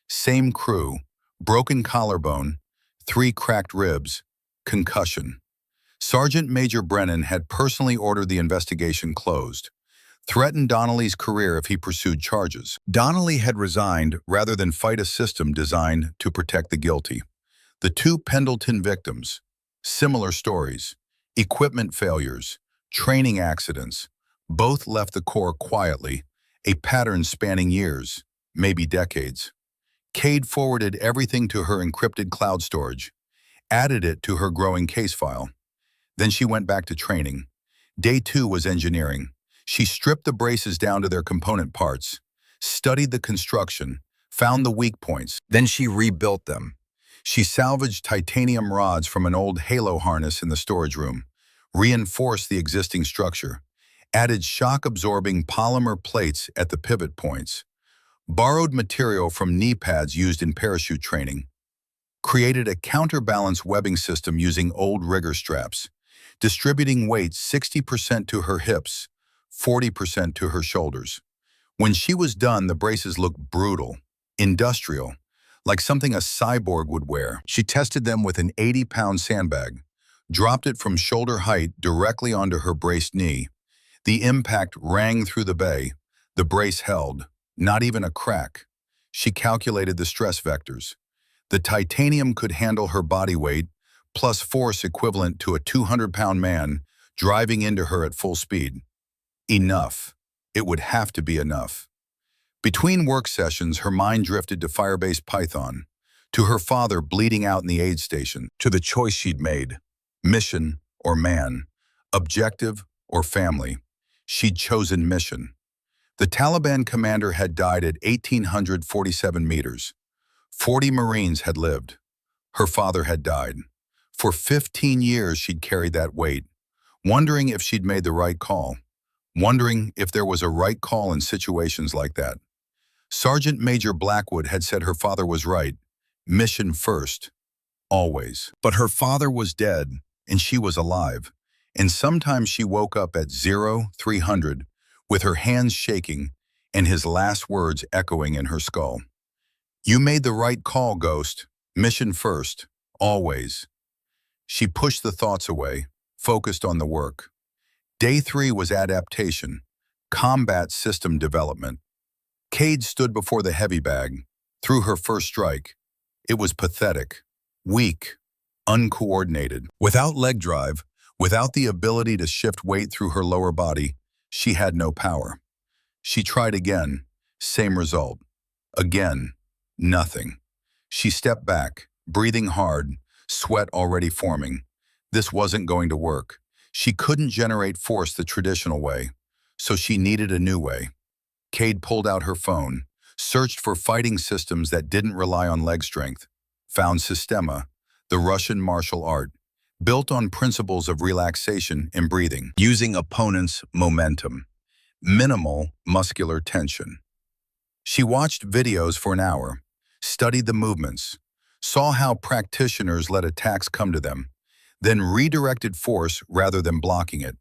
same crew, broken collarbone, 3 cracked ribs, concussion. Sergeant Major Brennan had personally ordered the investigation closed, threatened Donnelly's career if he pursued charges. Donnelly had resigned rather than fight a system designed to protect the guilty. The 2 Pendleton victims, similar stories, equipment failures, training accidents, both left the Corps quietly, a pattern spanning years, maybe decades. Cade forwarded everything to her encrypted cloud storage, added it to her growing case file. Then she went back to training. Day 2 was engineering. She stripped the braces down to their component parts, studied the construction, found the weak points. Then she rebuilt them. She salvaged titanium rods from an old halo harness in the storage room, reinforced the existing structure, added shock-absorbing polymer plates at the pivot points, borrowed material from knee pads used in parachute training, created a counterbalance webbing system using old rigger straps, distributing weight 60% to her hips, 40% to her shoulders. When she was done, the braces looked brutal, industrial, like something a cyborg would wear. She tested them with an 80-pound sandbag, dropped it from shoulder height directly onto her braced knee. The impact rang through the bay. The brace held, not even a crack. She calculated the stress vectors. The titanium could handle her body weight, plus force equivalent to a 200-pound man driving into her at full speed. Enough. It would have to be enough. Between work sessions, her mind drifted to Firebase Python, to her father bleeding out in the aid station, to the choice she'd made. Mission or man, objective or family. She'd chosen mission. The Taliban commander had died at 1,847 meters. 40 Marines had lived. Her father had died. For 15 years, she'd carried that weight, wondering if she'd made the right call, wondering if there was a right call in situations like that. Sergeant Major Blackwood had said her father was right. Mission first. Always. But her father was dead, and she was alive. And sometimes she woke up at 0300 with her hands shaking and his last words echoing in her skull. You made the right call, Ghost. Mission first, always. She pushed the thoughts away, focused on the work. Day 3 was adaptation, combat system development. Cade stood before the heavy bag, threw her first strike. It was pathetic, weak, uncoordinated. Without leg drive, without the ability to shift weight through her lower body, she had no power. She tried again, same result. Again, nothing. She stepped back, breathing hard, sweat already forming. This wasn't going to work. She couldn't generate force the traditional way, so she needed a new way. Cade pulled out her phone, searched for fighting systems that didn't rely on leg strength, found Sistema, the Russian martial art, built on principles of relaxation and breathing, using opponents' momentum, minimal muscular tension. She watched videos for an hour, studied the movements, saw how practitioners let attacks come to them, then redirected force rather than blocking it,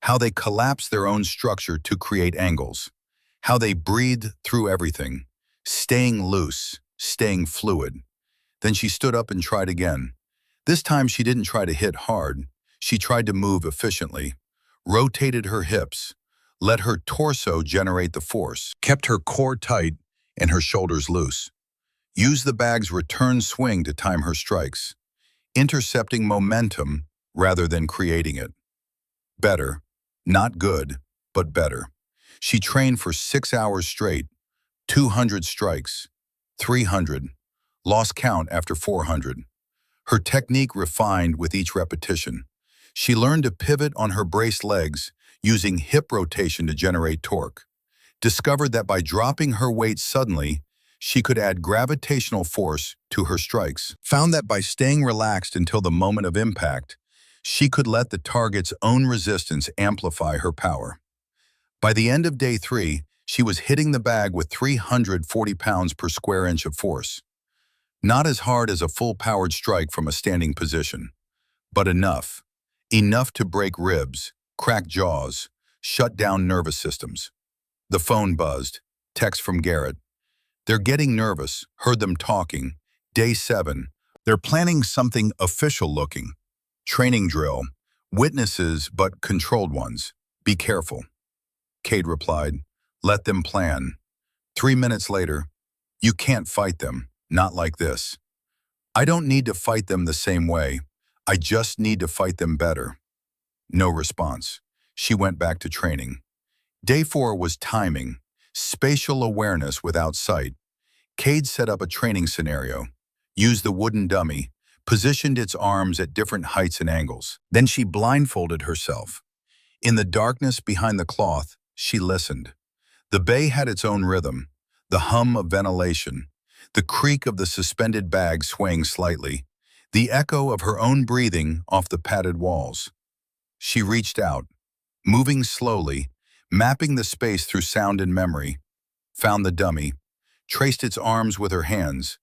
how they collapsed their own structure to create angles, how they breathed through everything, staying loose, staying fluid. Then she stood up and tried again. This time she didn't try to hit hard, she tried to move efficiently, rotated her hips, let her torso generate the force, kept her core tight and her shoulders loose, used the bag's return swing to time her strikes, intercepting momentum rather than creating it. Better, not good, but better. She trained for 6 hours straight, 200 strikes, 300, lost count after 400. Her technique refined with each repetition. She learned to pivot on her braced legs, using hip rotation to generate torque. Discovered that by dropping her weight suddenly, she could add gravitational force to her strikes. Found that by staying relaxed until the moment of impact, she could let the target's own resistance amplify her power. By the end of day 3, she was hitting the bag with 340 pounds per square inch of force. Not as hard as a full-powered strike from a standing position, but enough. Enough to break ribs, crack jaws, shut down nervous systems. The phone buzzed. Text from Garrett. They're getting nervous, heard them talking. Day 7. They're planning something official-looking. Training drill. Witnesses, but controlled ones. Be careful. Cade replied, let them plan. 3 minutes later, you can't fight them, not like this. I don't need to fight them the same way. I just need to fight them better. No response. She went back to training. Day 4 was timing, spatial awareness without sight. Cade set up a training scenario, used the wooden dummy, positioned its arms at different heights and angles. Then she blindfolded herself. In the darkness behind the cloth, she listened. The bay had its own rhythm, the hum of ventilation, the creak of the suspended bag swaying slightly, the echo of her own breathing off the padded walls. She reached out, moving slowly, mapping the space through sound and memory, found the dummy, traced its arms with her hands,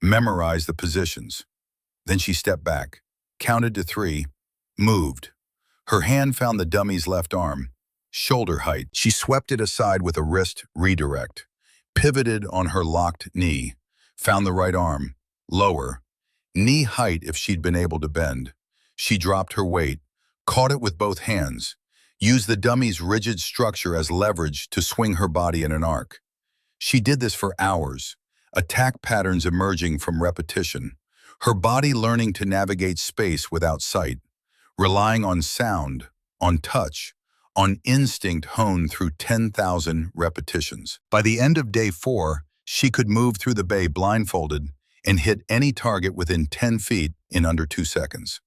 memorized the positions. Then she stepped back, counted to 3, moved. Her hand found the dummy's left arm, shoulder height. She swept it aside with a wrist redirect, pivoted on her locked knee, found the right arm, lower, knee height if she'd been able to bend. She dropped her weight, caught it with both hands, used the dummy's rigid structure as leverage to swing her body in an arc. She did this for hours, attack patterns emerging from repetition, her body learning to navigate space without sight, relying on sound, on touch, on instinct honed through 10,000 repetitions. By the end of day 4, she could move through the bay blindfolded and hit any target within 10 feet in under 2 seconds.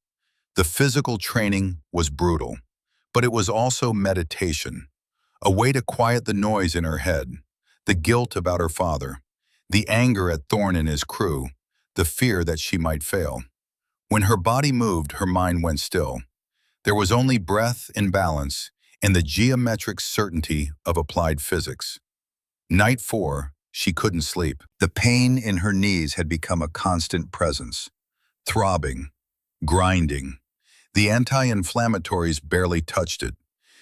The physical training was brutal, but it was also meditation, a way to quiet the noise in her head, the guilt about her father, the anger at Thorne and his crew, the fear that she might fail. When her body moved, her mind went still. There was only breath and balance and the geometric certainty of applied physics. Night 4, she couldn't sleep. The pain in her knees had become a constant presence, throbbing, grinding. The anti-inflammatories barely touched it.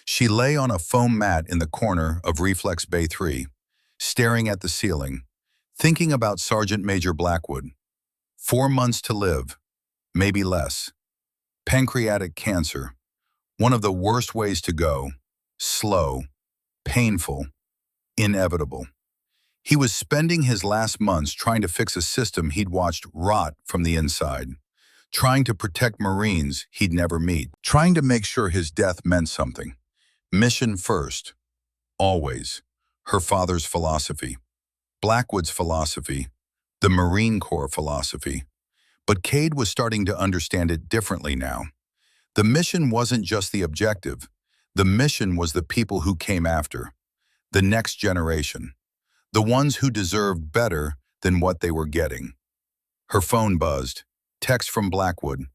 She lay on a foam mat in the corner of Reflex Bay 3, staring at the ceiling, thinking about Sergeant Major Blackwood. 4 months to live, maybe less. Pancreatic cancer, one of the worst ways to go. Slow, painful, inevitable. He was spending his last months trying to fix a system he'd watched rot from the inside, trying to protect Marines he'd never meet, trying to make sure his death meant something. Mission first, always. Her father's philosophy, Blackwood's philosophy, the Marine Corps philosophy. But Cade was starting to understand it differently now. The mission wasn't just the objective. The mission was the people who came after, the next generation, the ones who deserved better than what they were getting. Her phone buzzed. Text from Blackwood.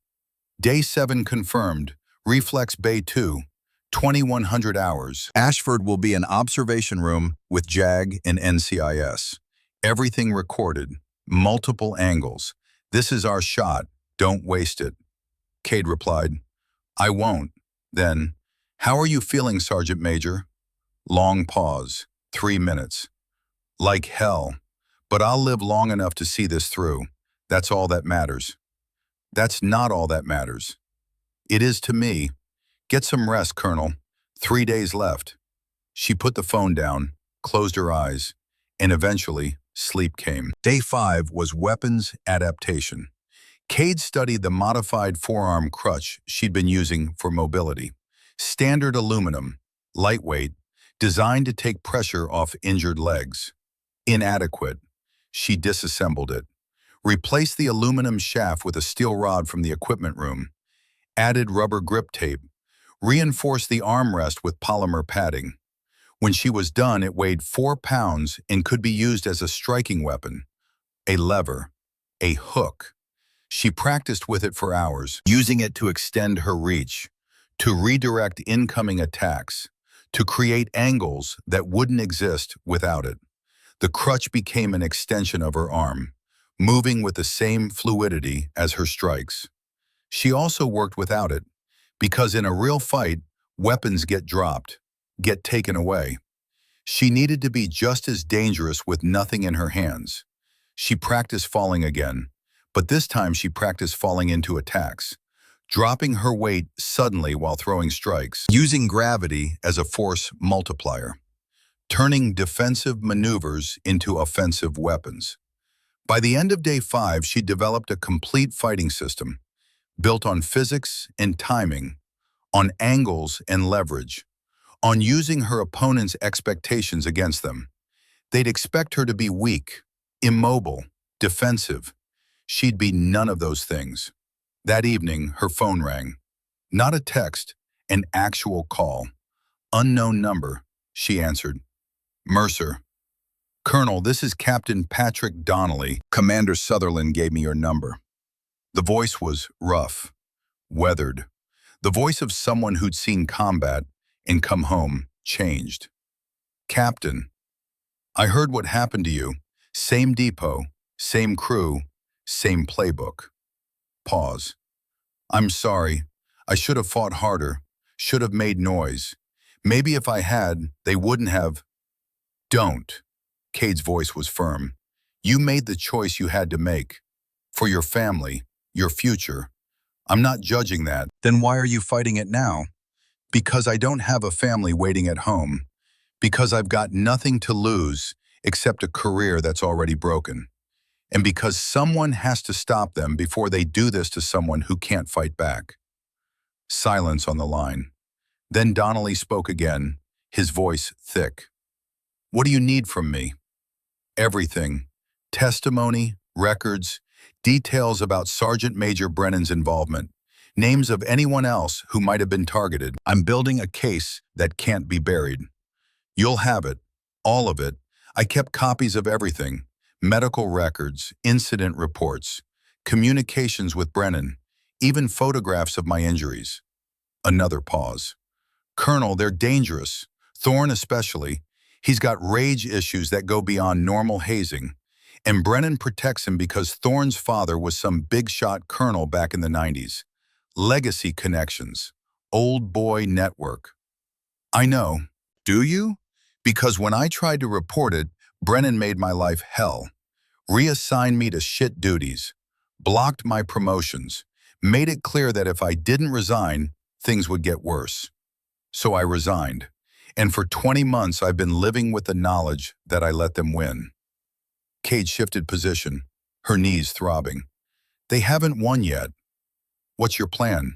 Day 7 confirmed. Reflex Bay 2, 2100 hours. Ashford will be an observation room with JAG and NCIS. Everything recorded, multiple angles. This is our shot. Don't waste it. Cade replied, I won't. Then, how are you feeling, Sergeant Major? Long pause. 3 minutes. Like hell, but I'll live long enough to see this through. That's all that matters. That's not all that matters. It is to me. Get some rest, Colonel. 3 days left. She put the phone down, closed her eyes, and eventually sleep came. Day 5 was weapons adaptation. Cade studied the modified forearm crutch she'd been using for mobility. Standard aluminum, lightweight, designed to take pressure off injured legs. Inadequate. She disassembled it. Replaced the aluminum shaft with a steel rod from the equipment room. Added rubber grip tape. Reinforced the armrest with polymer padding. When she was done, it weighed 4 pounds and could be used as a striking weapon. A lever. A hook. She practiced with it for hours, using it to extend her reach, to redirect incoming attacks, to create angles that wouldn't exist without it. The crutch became an extension of her arm, moving with the same fluidity as her strikes. She also worked without it, because in a real fight, weapons get dropped, get taken away. She needed to be just as dangerous with nothing in her hands. She practiced falling again, but this time she practiced falling into attacks, dropping her weight suddenly while throwing strikes, using gravity as a force multiplier, turning defensive maneuvers into offensive weapons. By the end of day 5, she developed a complete fighting system, built on physics and timing, on angles and leverage, on using her opponent's expectations against them. They'd expect her to be weak, immobile, defensive. She'd be none of those things. That evening, her phone rang. Not a text, an actual call. Unknown number, she answered. Mercer. Colonel, this is Captain Patrick Donnelly. Commander Sutherland gave me your number. The voice was rough, weathered. The voice of someone who'd seen combat and come home, changed. Captain, I heard what happened to you. Same depot, same crew, same playbook. Pause. I'm sorry. I should have fought harder, should have made noise. Maybe if I had, they wouldn't have. Don't. Cade's voice was firm. You made the choice you had to make. For your family, your future. I'm not judging that. Then why are you fighting it now? Because I don't have a family waiting at home. Because I've got nothing to lose except a career that's already broken. And because someone has to stop them before they do this to someone who can't fight back. Silence on the line. Then Donnelly spoke again, his voice thick. What do you need from me? Everything. Testimony, records, details about Sergeant Major Brennan's involvement, names of anyone else who might have been targeted. I'm building a case that can't be buried. You'll have it, all of it. I kept copies of everything, medical records, incident reports, communications with Brennan, even photographs of my injuries. Another pause. Colonel, they're dangerous. Thorne especially. He's got rage issues that go beyond normal hazing. And Brennan protects him because Thorne's father was some big-shot colonel back in the 90s. Legacy connections. Old boy network. I know. Do you? Because when I tried to report it, Brennan made my life hell. Reassigned me to shit duties. Blocked my promotions. Made it clear that if I didn't resign, things would get worse. So I resigned. And for 20 months, I've been living with the knowledge that I let them win. Kate shifted position, her knees throbbing. They haven't won yet. What's your plan?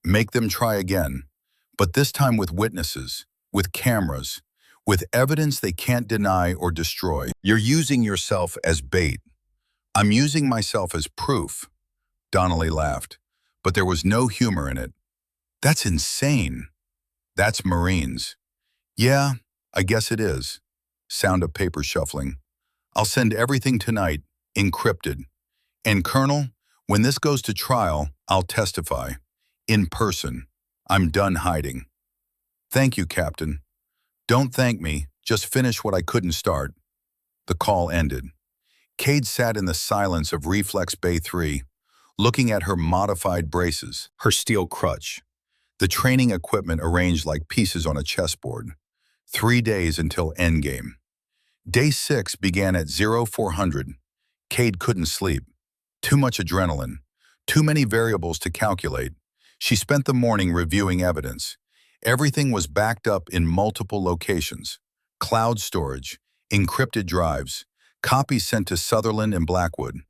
Make them try again, but this time with witnesses, with cameras, with evidence they can't deny or destroy. You're using yourself as bait. I'm using myself as proof. Donnelly laughed, but there was no humor in it. That's insane. That's Marines. Yeah, I guess it is. Sound of paper shuffling. I'll send everything tonight, encrypted. And Colonel, when this goes to trial, I'll testify. In person. I'm done hiding. Thank you, Captain. Don't thank me, just finish what I couldn't start. The call ended. Cade sat in the silence of Reflex Bay 3, looking at her modified braces, her steel crutch, the training equipment arranged like pieces on a chessboard. 3 days until endgame. Day 6 began at 0400. Cade couldn't sleep. Too much adrenaline. Too many variables to calculate. She spent the morning reviewing evidence. Everything was backed up in multiple locations. Cloud storage, encrypted drives, copies sent to Sutherland and Blackwood.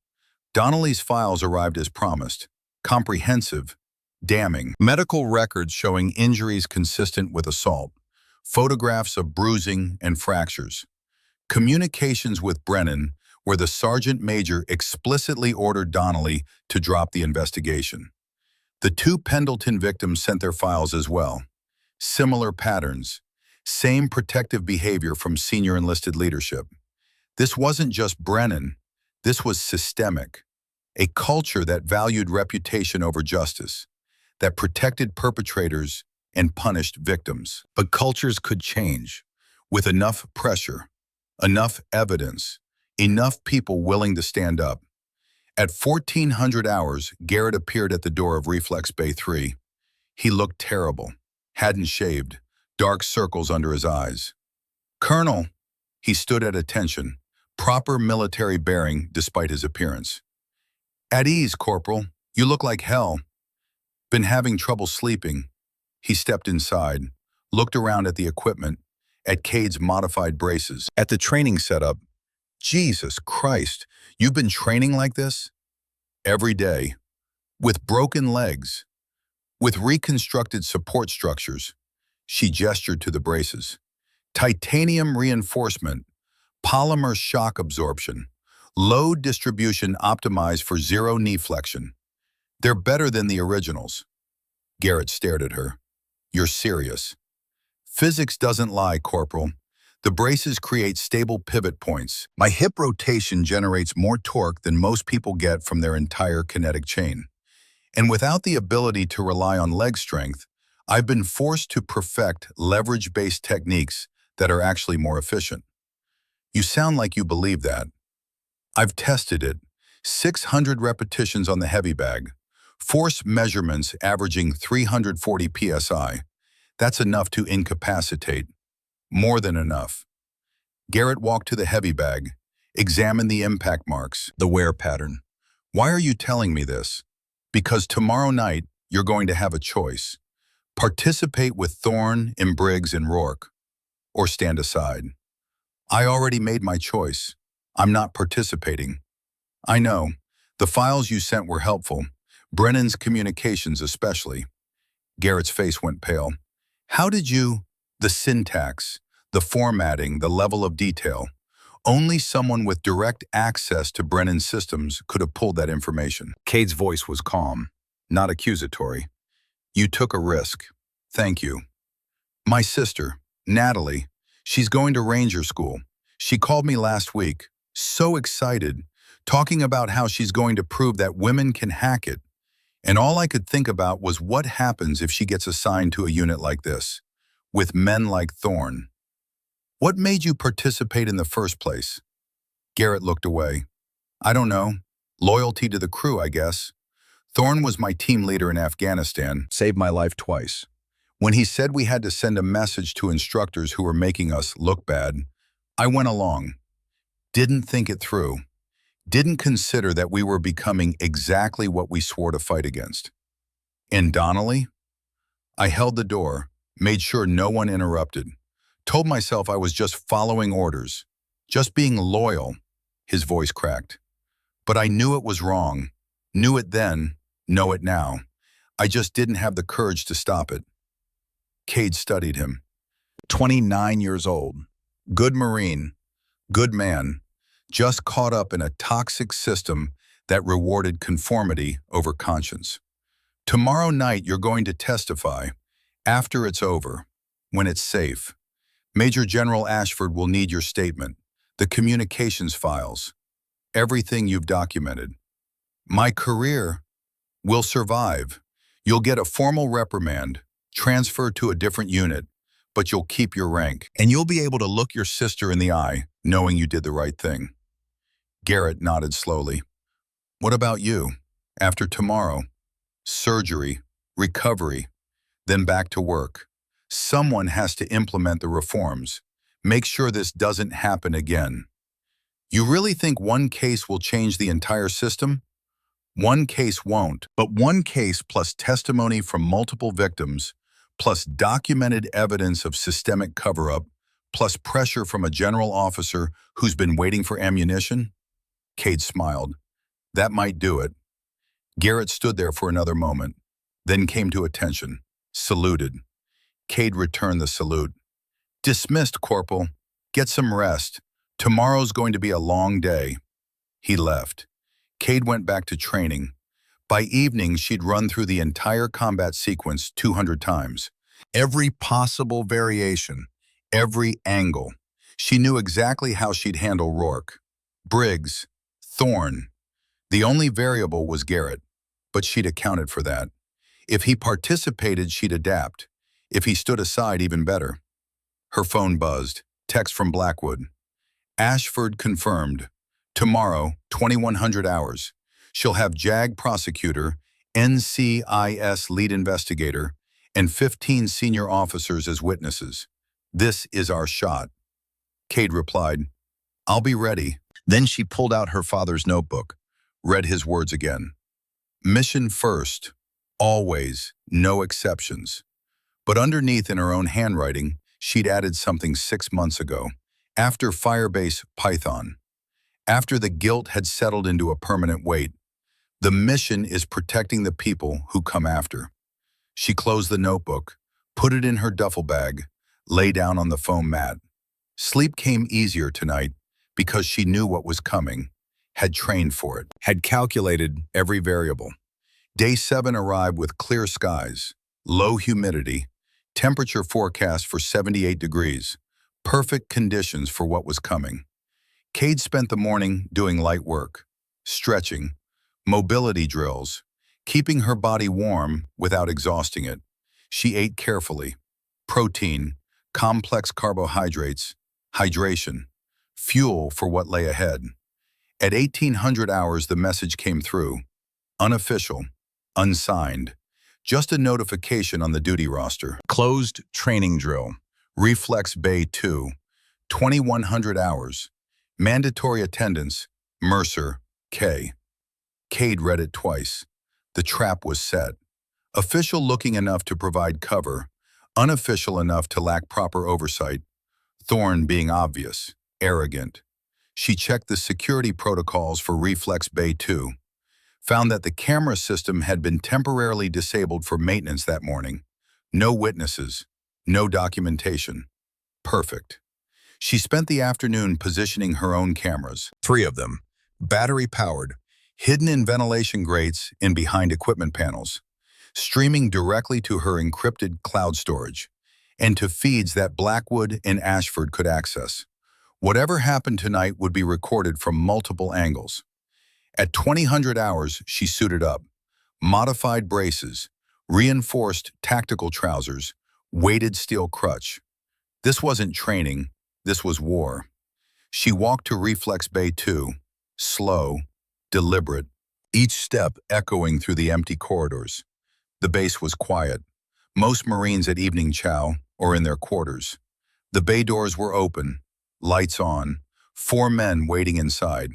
Donnelly's files arrived as promised. Comprehensive, damning. Medical records showing injuries consistent with assault. Photographs of bruising and fractures. Communications with Brennan, where the sergeant major explicitly ordered Donnelly to drop the investigation. The 2 Pendleton victims sent their files as well. Similar patterns. Same protective behavior from senior enlisted leadership. This wasn't just Brennan. This was systemic. A culture that valued reputation over justice, that protected perpetrators and punished victims. But cultures could change with enough pressure, enough evidence, enough people willing to stand up. At 1400 hours, Garrett appeared at the door of Reflex Bay 3. He looked terrible, hadn't shaved, dark circles under his eyes. Colonel, he stood at attention, proper military bearing despite his appearance. At ease, Corporal, you look like hell. Been having trouble sleeping. He stepped inside, looked around at the equipment, at Cade's modified braces, at the training setup. Jesus Christ, you've been training like this? Every day. With broken legs. With reconstructed support structures. She gestured to the braces. Titanium reinforcement. Polymer shock absorption. Load distribution optimized for zero knee flexion. They're better than the originals. Garrett stared at her. You're serious. Physics doesn't lie, Corporal. The braces create stable pivot points. My hip rotation generates more torque than most people get from their entire kinetic chain. And without the ability to rely on leg strength, I've been forced to perfect leverage-based techniques that are actually more efficient. You sound like you believe that. I've tested it. 600 repetitions on the heavy bag. Force measurements averaging 340 psi. That's enough to incapacitate. More than enough. Garrett walked to the heavy bag, examined the impact marks, the wear pattern. Why are you telling me this? Because tomorrow night, you're going to have a choice. Participate with Thorne and Briggs and Rourke, or stand aside. I already made my choice. I'm not participating. I know. The files you sent were helpful. Brennan's communications especially. Garrett's face went pale. How did you... The syntax, the formatting, the level of detail. Only someone with direct access to Brennan's systems could have pulled that information. Cade's voice was calm, not accusatory. You took a risk. Thank you. My sister, Natalie, she's going to Ranger School. She called me last week, so excited, talking about how she's going to prove that women can hack it. And all I could think about was what happens if she gets assigned to a unit like this, with men like Thorne. What made you participate in the first place? Garrett looked away. I don't know. Loyalty to the crew, I guess. Thorne was my team leader in Afghanistan, saved my life twice. When he said we had to send a message to instructors who were making us look bad, I went along. Didn't think it through. Didn't consider that we were becoming exactly what we swore to fight against. In Donnelly, I held the door, made sure no one interrupted, told myself I was just following orders, just being loyal. His voice cracked. But I knew it was wrong. Knew it then, know it now. I just didn't have the courage to stop it. Cade studied him. 29 years old. Good Marine. Good man. Just caught up in a toxic system that rewarded conformity over conscience. Tomorrow night you're going to testify. After it's over, when it's safe. Major General Ashford will need your statement, the communications files, everything you've documented. My career will survive. You'll get a formal reprimand, transfer to a different unit, but you'll keep your rank. And you'll be able to look your sister in the eye, knowing you did the right thing. Garrett nodded slowly. What about you? After tomorrow? Surgery, recovery, then back to work. Someone has to implement the reforms. Make sure this doesn't happen again. You really think one case will change the entire system? One case won't, but one case plus testimony from multiple victims, plus documented evidence of systemic cover-up, plus pressure from a general officer who's been waiting for ammunition? Cade smiled. That might do it. Garrett stood there for another moment, then came to attention, saluted. Cade returned the salute. Dismissed, Corporal. Get some rest. Tomorrow's going to be a long day. He left. Cade went back to training. By evening, she'd run through the entire combat sequence 200 times. Every possible variation, every angle. She knew exactly how she'd handle Rourke, Briggs, Thorne. The only variable was Garrett, but she'd accounted for that. If he participated, she'd adapt. If he stood aside, even better. Her phone buzzed. Text from Blackwood. Ashford confirmed. Tomorrow, 2100 hours. She'll have JAG prosecutor, NCIS lead investigator, and 15 senior officers as witnesses. This is our shot. Cade replied, I'll be ready. Then she pulled out her father's notebook, read his words again. Mission first, always, no exceptions. But underneath in her own handwriting, she'd added something 6 months ago, after Firebase Python. After the guilt had settled into a permanent weight, the mission is protecting the people who come after. She closed the notebook, put it in her duffel bag, lay down on the foam mat. Sleep came easier tonight because she knew what was coming, had trained for it, had calculated every variable. Day 7 arrived with clear skies, low humidity, temperature forecast for 78 degrees, perfect conditions for what was coming. Cade spent the morning doing light work, stretching, mobility drills, keeping her body warm without exhausting it. She ate carefully. Protein, complex carbohydrates, hydration, fuel for what lay ahead. At 1800 hours, the message came through. Unofficial, unsigned. Just a notification on the duty roster. Closed training drill. Reflex Bay 2. 2100 hours. Mandatory attendance. Mercer, K. Cade read it twice. The trap was set. Official looking enough to provide cover. Unofficial enough to lack proper oversight. Thorne being obvious, arrogant. She checked the security protocols for Reflex Bay 2. Found that the camera system had been temporarily disabled for maintenance that morning. No witnesses, no documentation. Perfect. She spent the afternoon positioning her own cameras, 3 of them, battery-powered, hidden in ventilation grates and behind equipment panels, streaming directly to her encrypted cloud storage, and to feeds that Blackwood and Ashford could access. Whatever happened tonight would be recorded from multiple angles. At 2000 hours, she suited up. Modified braces, reinforced tactical trousers, weighted steel crutch. This wasn't training, this was war. She walked to Reflex Bay 2, slow, deliberate, each step echoing through the empty corridors. The base was quiet. Most Marines at evening chow or in their quarters. The bay doors were open, lights on, 4 men waiting inside.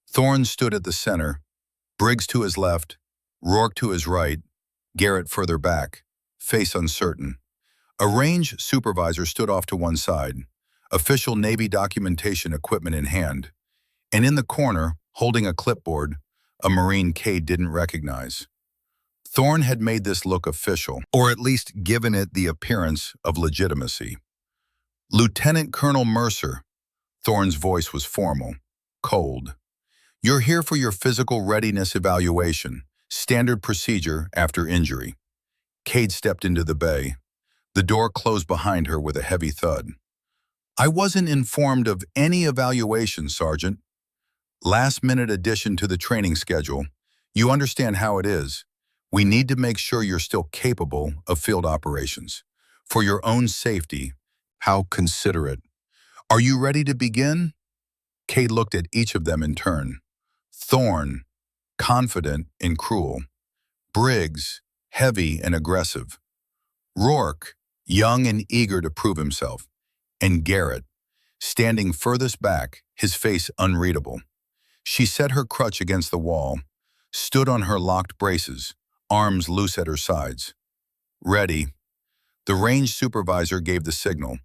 Thorne stood at the center, Briggs to his left, Rourke to his right, Garrett further back, face uncertain. A range supervisor stood off to one side, official Navy documentation equipment in hand, and in the corner, holding a clipboard, a Marine Cade didn't recognize. Thorne had made this look official, or at least given it the appearance of legitimacy. Lieutenant Colonel Mercer. Thorne's voice was formal, cold. You're here for your physical readiness evaluation, standard procedure after injury. Cade stepped into the bay. The door closed behind her with a heavy thud. I wasn't informed of any evaluation, Sergeant. Last-minute addition to the training schedule. You understand how it is. We need to make sure you're still capable of field operations. For your own safety, how considerate. Are you ready to begin? Cade looked at each of them in turn. Thorne, confident and cruel. Briggs, heavy and aggressive. Rourke, young and eager to prove himself. And Garrett, standing furthest back, his face unreadable. She set her crutch against the wall, stood on her locked braces, arms loose at her sides. Ready. The range supervisor gave the signal.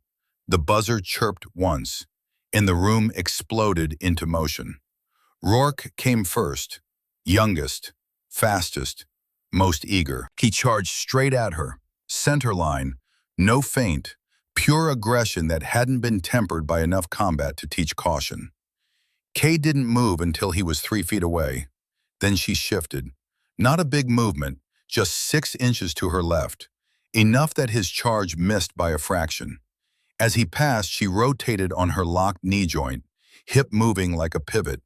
The buzzer chirped once, and the room exploded into motion. Rourke came first, youngest, fastest, most eager. He charged straight at her, center line, no feint, pure aggression that hadn't been tempered by enough combat to teach caution. Cade didn't move until he was 3 feet away. Then she shifted. Not a big movement, just 6 inches to her left, enough that his charge missed by a fraction. As he passed, she rotated on her locked knee joint, hip moving like a pivot.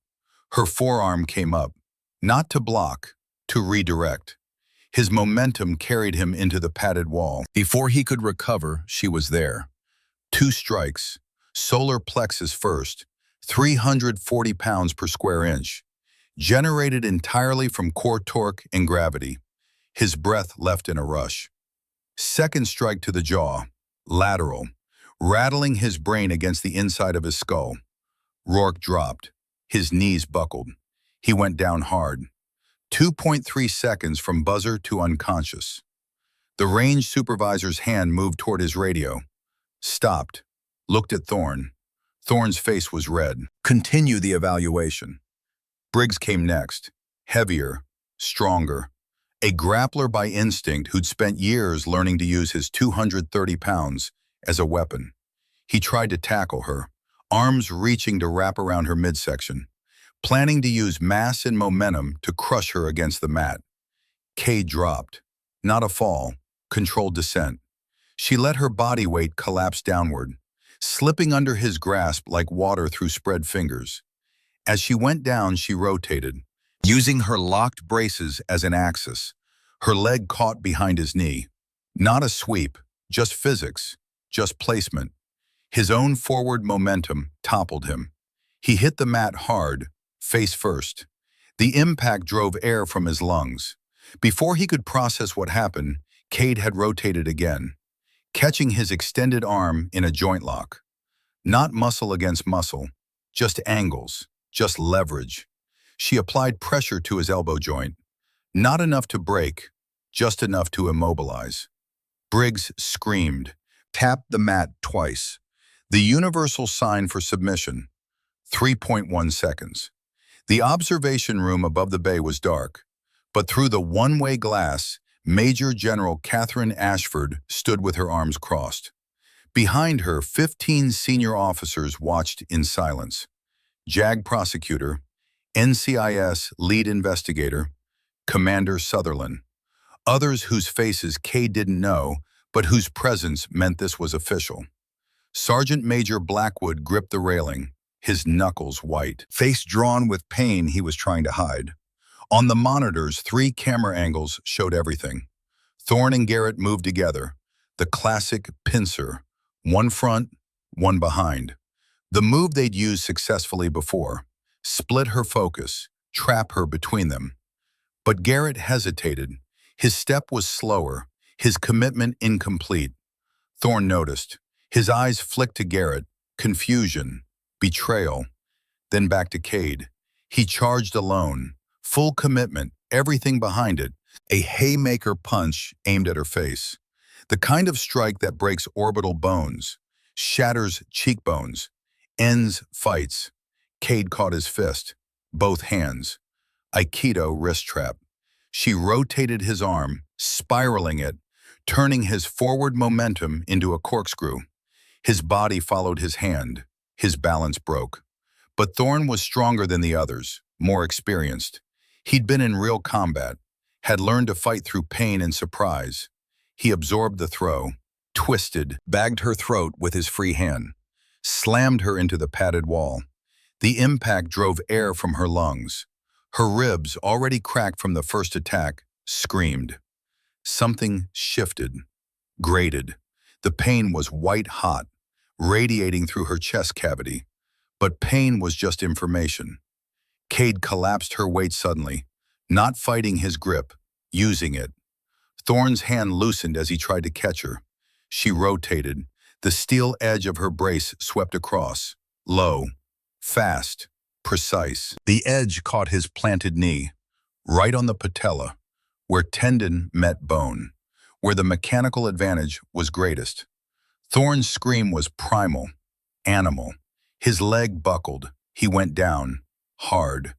Her forearm came up, not to block, to redirect. His momentum carried him into the padded wall. Before he could recover, she was there. 2 strikes, solar plexus first, 340 pounds per square inch, generated entirely from core torque and gravity. His breath left in a rush. Second strike to the jaw, lateral, rattling his brain against the inside of his skull. Rourke dropped. His knees buckled. He went down hard. 2.3 seconds from buzzer to unconscious. The range supervisor's hand moved toward his radio. Stopped. Looked at Thorne. Thorne's face was red. Continue the evaluation. Briggs came next. Heavier. Stronger. A grappler by instinct who'd spent years learning to use his 230 pounds as a weapon. He tried to tackle her, arms reaching to wrap around her midsection, planning to use mass and momentum to crush her against the mat. Cade dropped. Not a fall, controlled descent. She let her body weight collapse downward, slipping under his grasp like water through spread fingers. As she went down, she rotated, using her locked braces as an axis. Her leg caught behind his knee. Not a sweep, just physics, just placement. His own forward momentum toppled him. He hit the mat hard, face first. The impact drove air from his lungs. Before he could process what happened, Cade had rotated again, catching his extended arm in a joint lock. Not muscle against muscle, just angles, just leverage. She applied pressure to his elbow joint. Not enough to break, just enough to immobilize. Briggs screamed, tapped the mat twice. The universal sign for submission. 3.1 seconds. The observation room above the bay was dark, but through the one-way glass, Major General Catherine Ashford stood with her arms crossed. Behind her, 15 senior officers watched in silence. JAG prosecutor, NCIS lead investigator, Commander Sutherland. Others whose faces Cade didn't know, but whose presence meant this was official. Sergeant Major Blackwood gripped the railing, his knuckles white, face drawn with pain he was trying to hide. On the monitors, 3 camera angles showed everything. Thorne and Garrett moved together, the classic pincer, one front, one behind. The move they'd used successfully before. Split her focus, trap her between them. But Garrett hesitated. His step was slower, his commitment incomplete. Thorne noticed. His eyes flicked to Garrett, confusion, betrayal, then back to Cade. He charged alone, full commitment, everything behind it, a haymaker punch aimed at her face. The kind of strike that breaks orbital bones, shatters cheekbones, ends fights. Cade caught his fist, both hands. Aikido wrist trap. She rotated his arm, spiraling it, turning his forward momentum into a corkscrew. His body followed his hand. His balance broke. But Thorne was stronger than the others, more experienced. He'd been in real combat, had learned to fight through pain and surprise. He absorbed the throw, twisted, bagged her throat with his free hand, slammed her into the padded wall. The impact drove air from her lungs. Her ribs, already cracked from the first attack, screamed. Something shifted, grated. The pain was white-hot, radiating through her chest cavity. But pain was just information. Cade collapsed her weight suddenly, not fighting his grip, using it. Thorne's hand loosened as he tried to catch her. She rotated. The steel edge of her brace swept across, low, fast, precise. The edge caught his planted knee, right on the patella, where tendon met bone, where the mechanical advantage was greatest. Thorne's scream was primal, animal. His leg buckled. He went down, hard.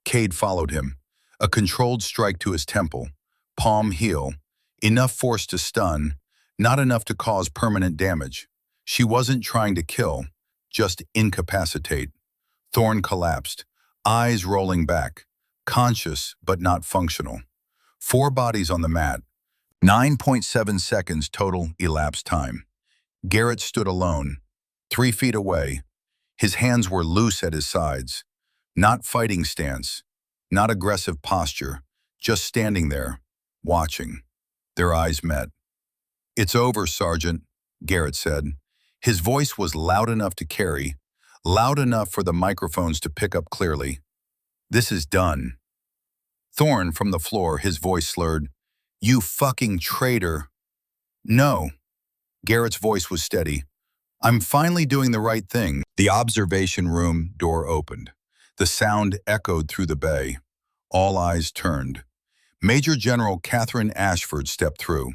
Cade followed him. A controlled strike to his temple, palm heel, enough force to stun, not enough to cause permanent damage. She wasn't trying to kill, just incapacitate. Thorne collapsed, eyes rolling back, conscious but not functional. 4 bodies on the mat. 9.7 seconds total elapsed time. Garrett stood alone, 3 feet away. His hands were loose at his sides. Not fighting stance, not aggressive posture, just standing there, watching. Their eyes met. "It's over, Sergeant," Garrett said. His voice was loud enough to carry, loud enough for the microphones to pick up clearly. "This is done." Thorne, from the floor, his voice slurred. "You fucking traitor." "No." Garrett's voice was steady. "I'm finally doing the right thing." The observation room door opened. The sound echoed through the bay. All eyes turned. Major General Catherine Ashford stepped through.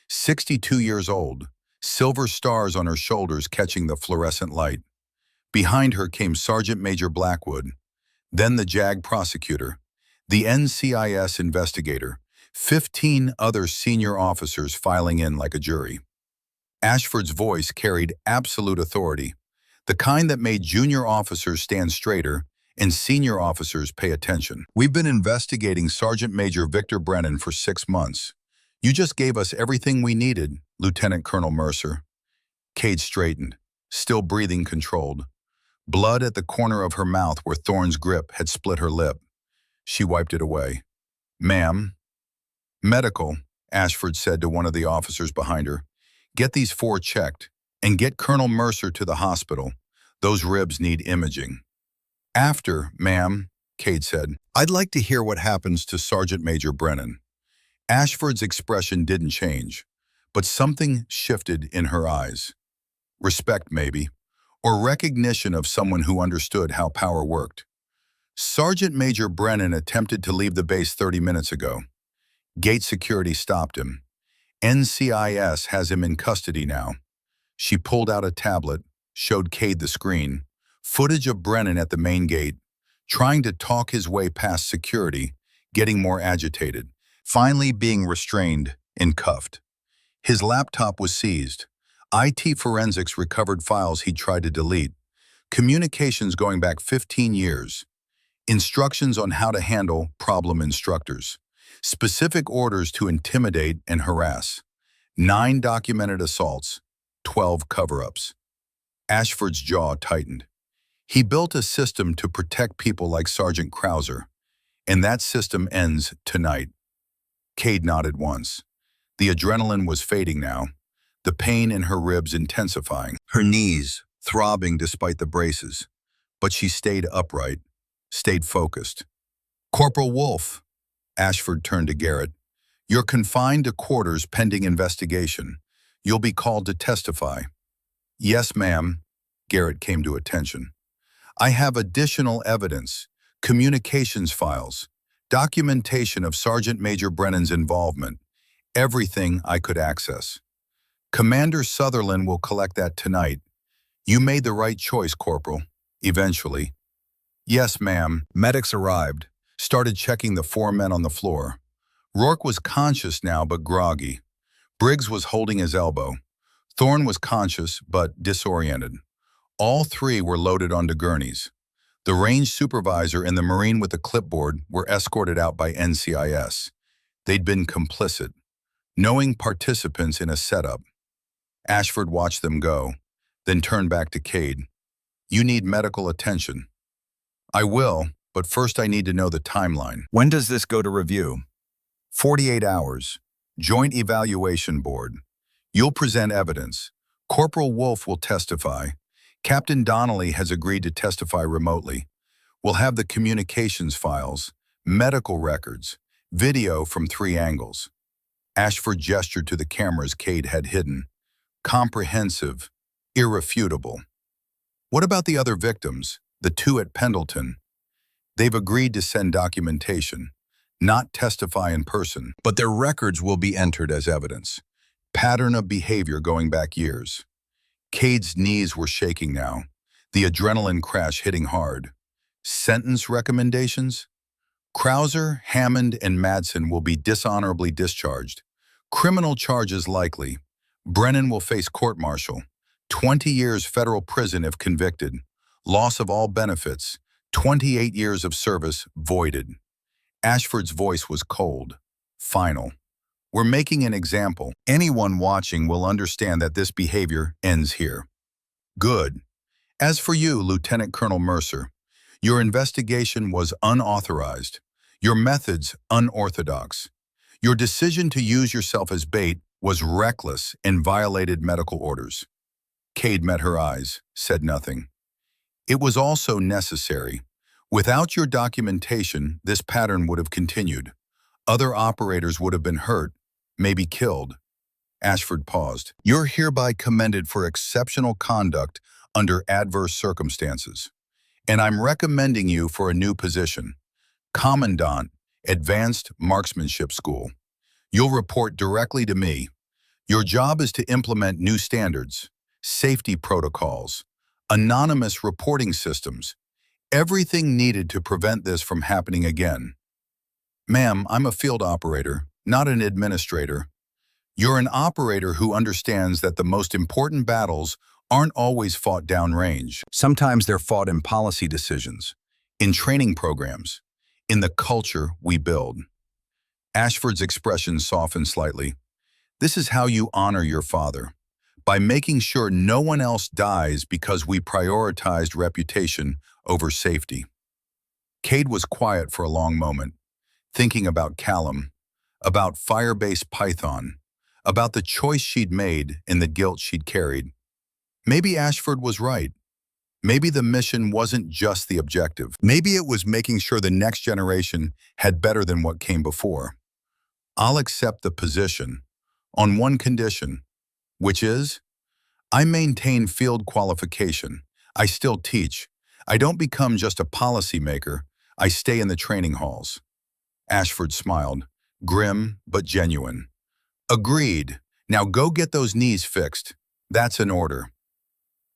62 years old, silver stars on her shoulders catching the fluorescent light. Behind her came Sergeant Major Blackwood, then the JAG prosecutor, the NCIS investigator, 15 other senior officers filing in like a jury. Ashford's voice carried absolute authority, the kind that made junior officers stand straighter and senior officers pay attention. "We've been investigating Sergeant Major Victor Brennan for 6 months. You just gave us everything we needed, Lieutenant Colonel Mercer." Cade straightened, still breathing controlled. Blood at the corner of her mouth where Thorne's grip had split her lip. She wiped it away. "Ma'am." "Medical," Ashford said to one of the officers behind her. "Get these 4 checked, and get Colonel Mercer to the hospital. Those ribs need imaging." "After, ma'am," Cade said. "I'd like to hear what happens to Sergeant Major Brennan." Ashford's expression didn't change, but something shifted in her eyes. Respect, maybe, or recognition of someone who understood how power worked. "Sergeant Major Brennan attempted to leave the base 30 minutes ago. Gate security stopped him. NCIS has him in custody now." She pulled out a tablet, showed Cade the screen, footage of Brennan at the main gate, trying to talk his way past security, getting more agitated, finally being restrained and cuffed. His laptop was seized. IT forensics recovered files he'd tried to delete, communications going back 15 years, instructions on how to handle problem instructors, specific orders to intimidate and harass, 9 documented assaults, 12 cover-ups. Ashford's jaw tightened. He built a system to protect people like Sergeant Krauser, and that system ends tonight. Cade nodded once. The adrenaline was fading now, the pain in her ribs intensifying, her knees throbbing despite the braces. But she stayed upright, stayed focused. "Corporal Wolf," Ashford turned to Garrett. You're confined to quarters pending investigation. You'll be called to testify. Yes, ma'am. Garrett came to attention. I have additional evidence, communications files, documentation of Sergeant Major Brennan's involvement, everything I could access. Commander Sutherland will collect that tonight. You made the right choice, Corporal. Eventually. Yes, ma'am. Medics arrived, started checking the 4 men on the floor. Rourke was conscious now but groggy. Briggs was holding his elbow. Thorne was conscious but disoriented. All 3 were loaded onto gurneys. The range supervisor and the Marine with the clipboard were escorted out by NCIS. They'd been complicit, knowing participants in a setup. Ashford watched them go, then turned back to Cade. You need medical attention. I will, but first I need to know the timeline. When does this go to review? 48 hours. Joint Evaluation Board. You'll present evidence. Corporal Wolfe will testify. Captain Donnelly has agreed to testify remotely. We'll have the communications files, medical records, video from 3 angles. Ashford gestured to the cameras Cade had hidden. Comprehensive, irrefutable. What about the other victims, the 2 at Pendleton? They've agreed to send documentation, not testify in person, but their records will be entered as evidence. Pattern of behavior going back years. Cade's knees were shaking now, the adrenaline crash hitting hard. Sentence recommendations? Krauser, Hammond, and Madsen will be dishonorably discharged. Criminal charges likely. Brennan will face court-martial. 20 years federal prison if convicted. Loss of all benefits. 28 years of service voided. Ashford's voice was cold. Final. We're making an example. Anyone watching will understand that this behavior ends here. Good. As for you, Lieutenant Colonel Mercer, your investigation was unauthorized. Your methods unorthodox. Your decision to use yourself as bait was reckless and violated medical orders. Cade met her eyes, said nothing. It was also necessary. Without your documentation, this pattern would have continued. Other operators would have been hurt, maybe killed. Ashford paused. You're hereby commended for exceptional conduct under adverse circumstances. And I'm recommending you for a new position. Commandant, Advanced Marksmanship School. You'll report directly to me. Your job is to implement new standards, safety protocols, anonymous reporting systems, everything needed to prevent this from happening again. Ma'am, I'm a field operator, not an administrator. You're an operator who understands that the most important battles aren't always fought downrange. Sometimes they're fought in policy decisions, in training programs, in the culture we build. Ashford's expression softened slightly. This is how you honor your father, by making sure no one else dies because we prioritized reputation over safety. Cade was quiet for a long moment, thinking about Callum, about Firebase Python, about the choice she'd made and the guilt she'd carried. Maybe Ashford was right. Maybe the mission wasn't just the objective. Maybe it was making sure the next generation had better than what came before. I'll accept the position, on one condition, which is, I maintain field qualification. I still teach. I don't become just a policymaker. I stay in the training halls. Ashford smiled, grim but genuine. Agreed. Now go get those knees fixed. That's an order.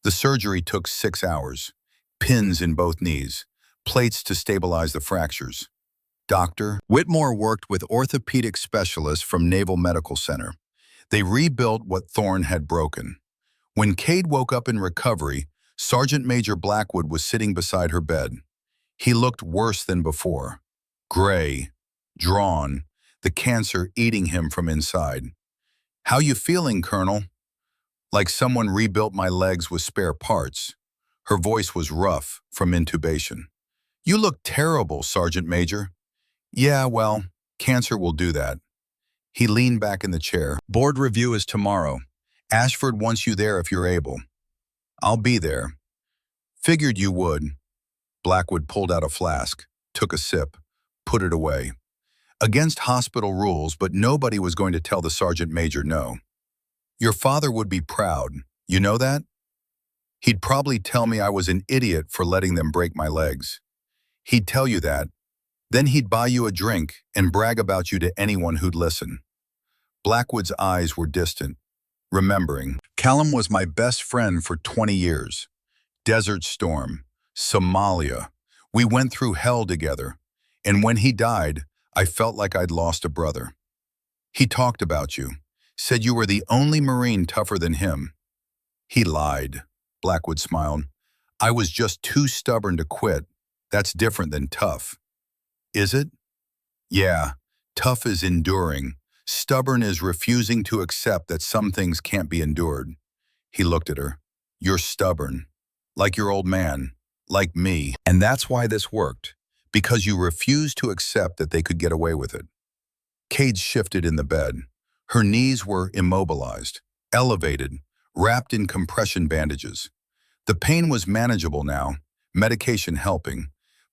The surgery took 6 hours. Pins in both knees, plates to stabilize the fractures. Dr. Whitmore worked with orthopedic specialists from Naval Medical Center. They rebuilt what Thorne had broken. When Cade woke up in recovery, Sergeant Major Blackwood was sitting beside her bed. He looked worse than before. Gray, drawn, the cancer eating him from inside. How you feeling, Colonel? Like someone rebuilt my legs with spare parts. Her voice was rough from intubation. You look terrible, Sergeant Major. Yeah, well, cancer will do that. He leaned back in the chair. Board review is tomorrow. Ashford wants you there if you're able. I'll be there. Figured you would. Blackwood pulled out a flask, took a sip, put it away. Against hospital rules, but nobody was going to tell the sergeant major no. Your father would be proud. You know that? He'd probably tell me I was an idiot for letting them break my legs. He'd tell you that. Then he'd buy you a drink and brag about you to anyone who'd listen. Blackwood's eyes were distant, remembering. Callum was my best friend for 20 years. Desert Storm, Somalia. We went through hell together. And when he died, I felt like I'd lost a brother. He talked about you, said you were the only Marine tougher than him. He lied, Blackwood smiled. I was just too stubborn to quit. That's different than tough. Is it? Yeah, tough is enduring. Stubborn is refusing to accept that some things can't be endured. He looked at her. You're stubborn. Like your old man. Like me. And that's why this worked. Because you refused to accept that they could get away with it. Cade shifted in the bed. Her knees were immobilized, elevated, wrapped in compression bandages. The pain was manageable now, medication helping,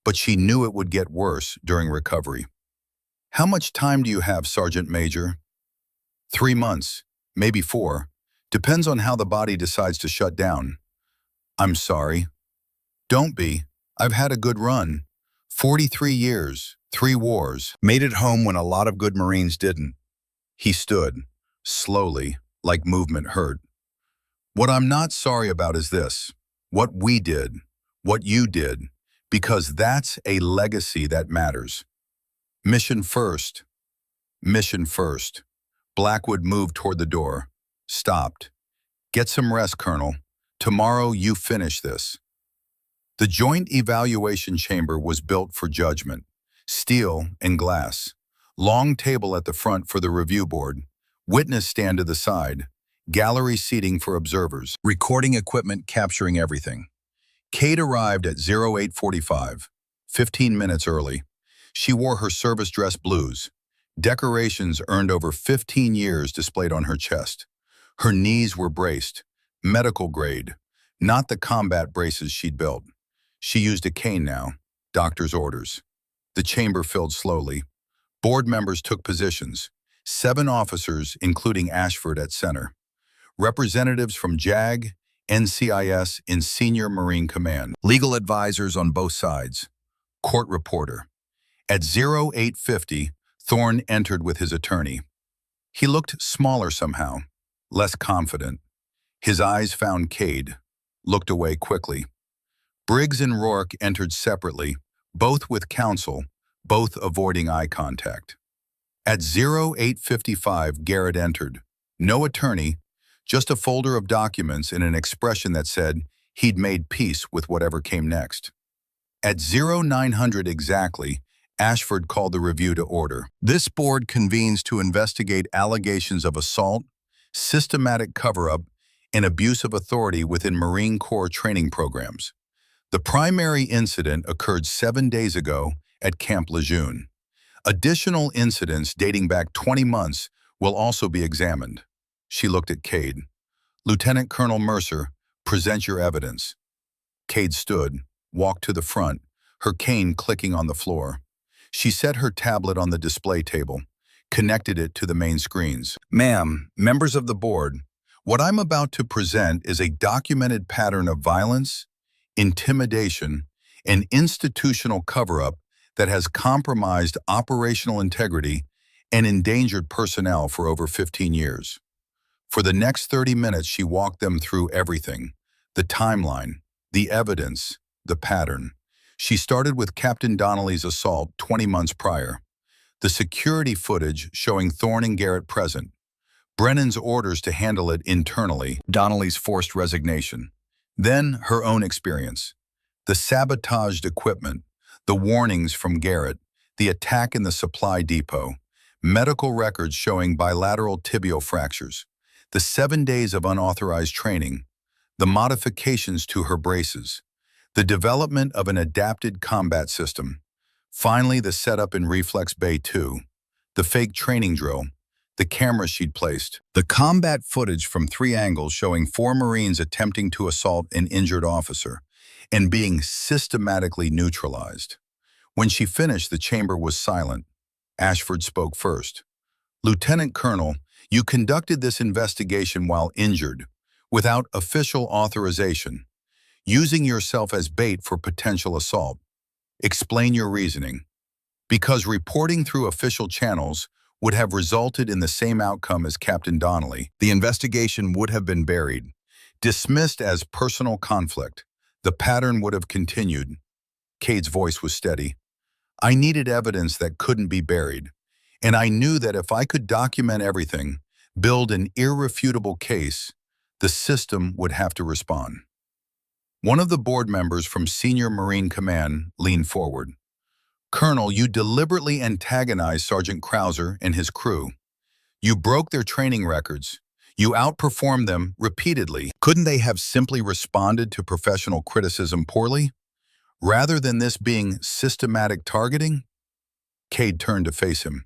but she knew it would get worse during recovery. How much time do you have, Sergeant Major? 3 months, maybe 4. Depends on how the body decides to shut down. I'm sorry. Don't be. I've had a good run. 43 years, 3 wars. Made it home when a lot of good Marines didn't. He stood, slowly, like movement hurt. What I'm not sorry about is this. What we did, what you did, because that's a legacy that matters. Mission first. Mission first. Blackwood moved toward the door. Stopped. Get some rest, Colonel. Tomorrow you finish this. The joint evaluation chamber was built for judgment. Steel and glass. Long table at the front for the review board. Witness stand to the side. Gallery seating for observers. Recording equipment capturing everything. Kate arrived at 0845, 15 minutes early. She wore her service dress blues. Decorations earned over 15 years displayed on her chest. Her knees were braced, medical grade, not the combat braces she'd built. She used a cane now, doctor's orders. The chamber filled slowly. Board members took positions. 7 officers, including Ashford at center. Representatives from JAG, NCIS in Senior Marine Command. Legal advisors on both sides. Court reporter. At 0850, Thorne entered with his attorney. He looked smaller somehow, less confident. His eyes found Cade, looked away quickly. Briggs and Rourke entered separately, both with counsel, both avoiding eye contact. At 0855, Garrett entered. No attorney, just a folder of documents and an expression that said he'd made peace with whatever came next. At 0900 exactly, Ashford called the review to order. This board convenes to investigate allegations of assault, systematic cover-up, and abuse of authority within Marine Corps training programs. The primary incident occurred 7 days ago at Camp Lejeune. Additional incidents dating back 20 months will also be examined. She looked at Cade. Lieutenant Colonel Mercer, present your evidence. Cade stood, walked to the front, her cane clicking on the floor. She set her tablet on the display table, connected it to the main screens. Ma'am, members of the board, what I'm about to present is a documented pattern of violence, intimidation, and institutional cover-up that has compromised operational integrity and endangered personnel for over 15 years. For the next 30 minutes, she walked them through everything, the timeline, the evidence, the pattern. She started with Captain Donnelly's assault 20 months prior, the security footage showing Thorne and Garrett present, Brennan's orders to handle it internally, Donnelly's forced resignation, then her own experience, the sabotaged equipment, the warnings from Garrett, the attack in the supply depot, medical records showing bilateral tibial fractures, the 7 days of unauthorized training, the modifications to her braces, the development of an adapted combat system, finally the setup in Reflex Bay 2, the fake training drill, the cameras she'd placed, the combat footage from 3 angles showing 4 Marines attempting to assault an injured officer and being systematically neutralized. When she finished, the chamber was silent. Ashford spoke first. Lieutenant Colonel, you conducted this investigation while injured, without official authorization, using yourself as bait for potential assault. Explain your reasoning. Because reporting through official channels would have resulted in the same outcome as Captain Donnelly. The investigation would have been buried, dismissed as personal conflict. The pattern would have continued. Cade's voice was steady. I needed evidence that couldn't be buried, and I knew that if I could document everything, build an irrefutable case, the system would have to respond. One of the board members from Senior Marine Command leaned forward. Colonel, you deliberately antagonized Sergeant Krauser and his crew. You broke their training records. You outperformed them repeatedly. Couldn't they have simply responded to professional criticism poorly? Rather than this being systematic targeting? Cade turned to face him.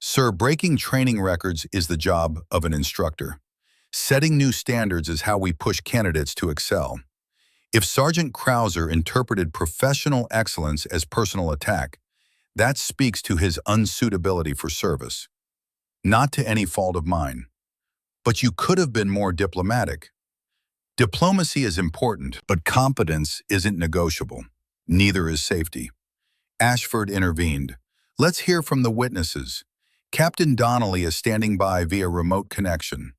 Sir, breaking training records is the job of an instructor. Setting new standards is how we push candidates to excel. If Sergeant Krauser interpreted professional excellence as personal attack, that speaks to his unsuitability for service. Not to any fault of mine. But you could have been more diplomatic. Diplomacy is important, but competence isn't negotiable. Neither is safety. Ashford intervened. Let's hear from the witnesses. Captain Donnelly is standing by via remote connection.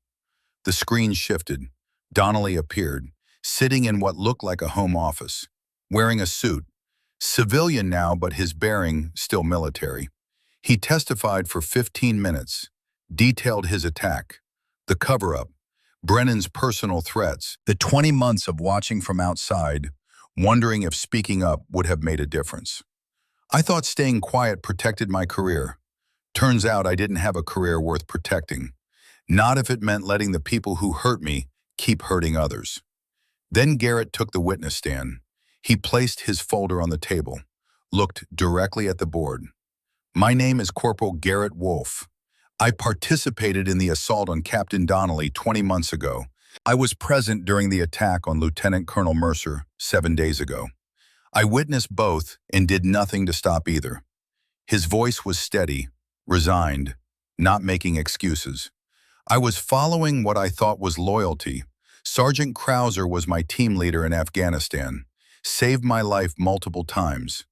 The screen shifted. Donnelly appeared, sitting in what looked like a home office, wearing a suit. Civilian now, but his bearing still military. He testified for 15 minutes, detailed his attack, the cover-up, Brennan's personal threats, the 20 months of watching from outside, wondering if speaking up would have made a difference. I thought staying quiet protected my career. Turns out I didn't have a career worth protecting. Not if it meant letting the people who hurt me keep hurting others. Then Garrett took the witness stand. He placed his folder on the table, looked directly at the board. My name is Corporal Garrett Wolfe. I participated in the assault on Captain Donnelly 20 months ago. I was present during the attack on Lieutenant Colonel Mercer 7 days ago. I witnessed both and did nothing to stop either. His voice was steady, resigned, not making excuses. I was following what I thought was loyalty. Sergeant Krauser was my team leader in Afghanistan, saved my life multiple times.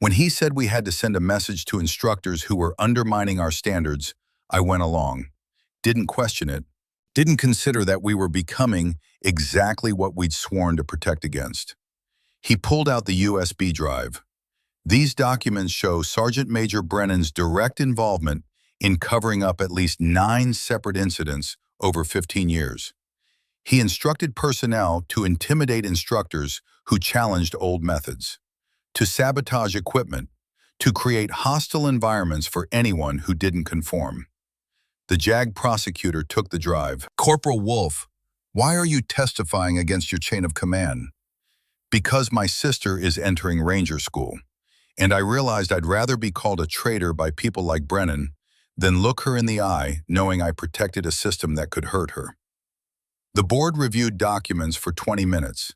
When he said we had to send a message to instructors who were undermining our standards, I went along. Didn't question it. Didn't consider that we were becoming exactly what we'd sworn to protect against. He pulled out the USB drive. These documents show Sergeant Major Brennan's direct involvement in covering up at least 9 separate incidents over 15 years. He instructed personnel to intimidate instructors who challenged old methods, to sabotage equipment, to create hostile environments for anyone who didn't conform. The JAG prosecutor took the drive. Corporal Wolfe, why are you testifying against your chain of command? Because my sister is entering Ranger School, and I realized I'd rather be called a traitor by people like Brennan than look her in the eye knowing I protected a system that could hurt her. The board reviewed documents for 20 minutes,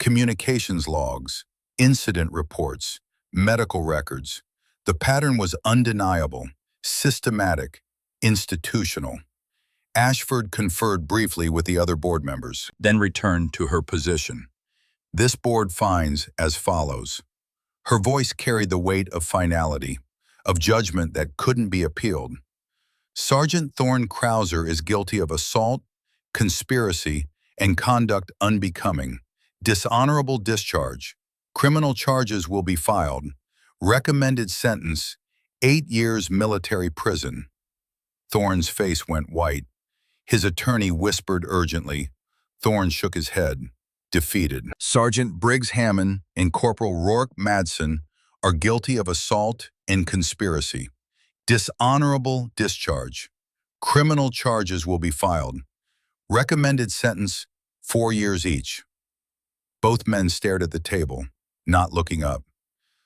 communications logs, incident reports, medical records. The pattern was undeniable, systematic, institutional. Ashford conferred briefly with the other board members, then returned to her position. This board finds as follows. Her voice carried the weight of finality, of judgment that couldn't be appealed. Sergeant Thorne Krauser is guilty of assault, conspiracy, and conduct unbecoming, dishonorable discharge. Criminal charges will be filed. Recommended sentence, 8 years military prison. Thorne's face went white. His attorney whispered urgently. Thorne shook his head, defeated. Sergeant Briggs Hammond and Corporal Rourke Madsen are guilty of assault and conspiracy. Dishonorable discharge. Criminal charges will be filed. Recommended sentence, 4 years each. Both men stared at the table, not looking up.